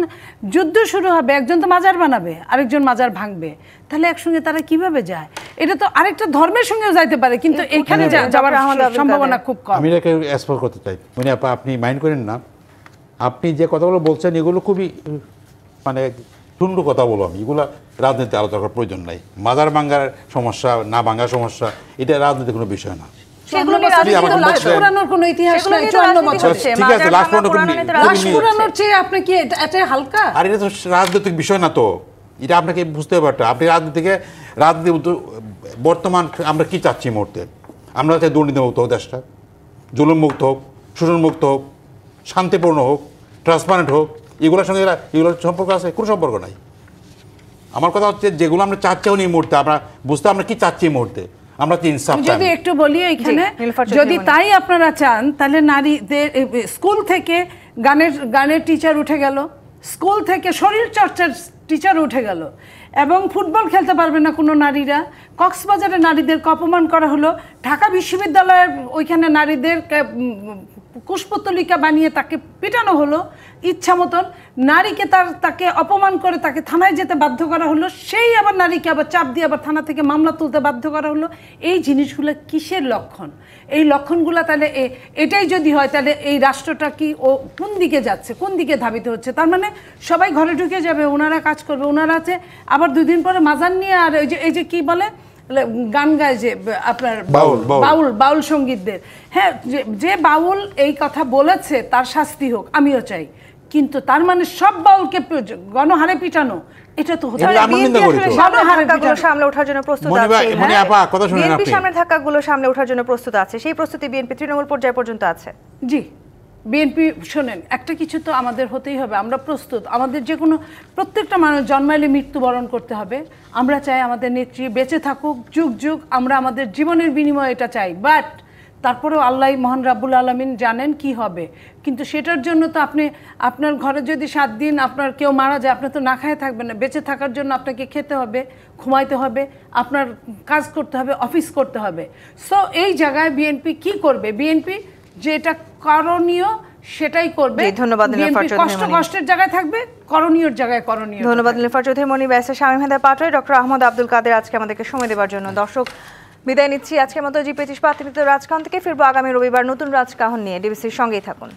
যুদ্ধ শুরু হবে, একজন তো মাজার বানাবে, আরেকজন মাজার ভাঙবে, তাহলে একসঙ্গে তারা কিভাবে যায়? এটা তো আরেকটা ধর্মের সঙ্গেও যাইতে পারে, কিন্তু এখানে যাওয়ার সম্ভাবনা খুব কম। আমি এটাকে এক্সপ্লোর করতে চাই, মানে আপনি মাইন্ড করেন না, আপনি যে কথাগুলো বলছেন এগুলো খুবই মানে ঠুন্ডু কথা বলো, আমি এগুলো রাজনীতি আলোচনা করার প্রয়োজন নাই। মাজার ভাঙ্গার সমস্যা না ভাঙ্গার সমস্যা এটা রাজনীতির কোনো বিষয় না। সেগুলো লাশ পুরানোর কোনো ইতিহাস নাই। 54 বছর ঠিক আছে, লাশ পুরানোর চেয়ে আপনি কি এটা হালকা? আর এটা তো রাজনৈতিক বিষয় না, তো এটা আপনাকে বুঝতে পারতো। আপনি রাজনীতি বর্তমান আমরা কি চাচ্ছি মুহূর্তে? আমরা চাই দুর্নীতিমুক্ত হোক দেশটা, জুলুম মুক্ত হোক, শোষণ মুক্ত হোক, শান্তিপূর্ণ হোক, ট্রান্সপারেন্ট হোক। এগুলোর সঙ্গে এগুলোর সম্পর্ক আছে? কোনো সম্পর্ক নাই। আমার কথা হচ্ছে যেগুলো আমরা চাচ্ছি এই মুহূর্তে, আমরা বুঝতে আমরা কি চাচ্ছি এই মুহূর্তে, আমরা ইনসাফ চাই। যদি একটু বলি এখানে, যদি তাই আপনারা চান, তাহলে নারীদের স্কুল থেকে গানের টিচার উঠে গেল, স্কুল থেকে শরীর চর্চার টিচার উঠে গেল, এবং ফুটবল খেলতে পারবে না কোনো নারীরা। কক্সবাজারে নারীদেরকে অপমান করা হলো, ঢাকা বিশ্ববিদ্যালয়ের ওইখানে নারীদের কুশপুতলিকা বানিয়ে তাকে পিটানো হলো ইচ্ছা মতন। নারীকে তাকে অপমান করে তাকে থানায় যেতে বাধ্য করা হলো, সেই আবার নারীকে আবার চাপ দিয়ে আবার থানা থেকে মামলা তুলতে বাধ্য করা হলো। এই জিনিসগুলো কিসের লক্ষণ? এই লক্ষণগুলো তাহলে এটাই যদি হয়, তাহলে এই রাষ্ট্রটা কি ও কোন দিকে যাচ্ছে, কোন দিকে ধাবিত হচ্ছে? তার মানে সবাই ঘরে ঢুকে যাবে, ওনারা কাজ করবে, ওনারা আছে আবার 2 দিন পরে মাজার নিয়ে, আর এই যে কি বলে গান গায় যে আপনার বাউল সঙ্গীতদের, হ্যাঁ, যে বাউল এই কথা বলেছে তার শাস্তি হোক, আমিও চাই, কিন্তু তার মানে সব বাউলকে গণহারে পিটানো, এটা তো হতে সামনে ওঠার জন্য প্রস্তুত আছে। বিএনপি সামনে ধাক্কাগুলো সামনে ওঠার জন্য প্রস্তুত আছে, সেই প্রস্তুতি বিএনপি তৃণমূল পর্যায় পর্যন্ত আছে। জি, বিএনপি শোনেন, একটা কিছু তো আমাদের হতেই হবে, আমরা প্রস্তুত। আমাদের যে কোনো প্রত্যেকটা মানুষ জন্মাইলে মৃত্যুবরণ করতে হবে। আমরা চাই আমাদের নেত্রী বেঁচে থাকুক যুগ যুগ, আমরা আমাদের জীবনের বিনিময়ে এটা চাই। বাট তারপরেও আল্লাহ মহান রাব্বুল আলামিন জানেন কি হবে, কিন্তু সেটার জন্য তো আপনার ঘরে যদি 7 দিন আপনার কেউ মারা যায়, আপনি তো না খেয়ে থাকবেন না। বেঁচে থাকার জন্য আপনাকে খেতে হবে, ঘুমাইতে হবে, আপনার কাজ করতে হবে, অফিস করতে হবে। সো এই জায়গায় বিএনপি কি করবে? বিএনপি যেটা করণীয় সেটাই করবে। ধন্যবাদ। কষ্টের জায়গায় থাকবে, করণীয়র জায়গায় করণীয়। ধন্যবাদ নীলুফার চৌধুরী, মনি, ব্যারিস্টার শামীম হায়দার পাটোয়ারি, ডক্টর আহমদ আব্দুল কাদের আজকে আমাদেরকে সময় দেওয়ার জন্য। দর্শক, বিদায় নিচ্ছি আজকের মতো জি25 রাজকাহন থেকে। ফিরবো আগামী রবিবার নতুন রাজকাহন নিয়ে। ডিবিসির সঙ্গেই থাকুন।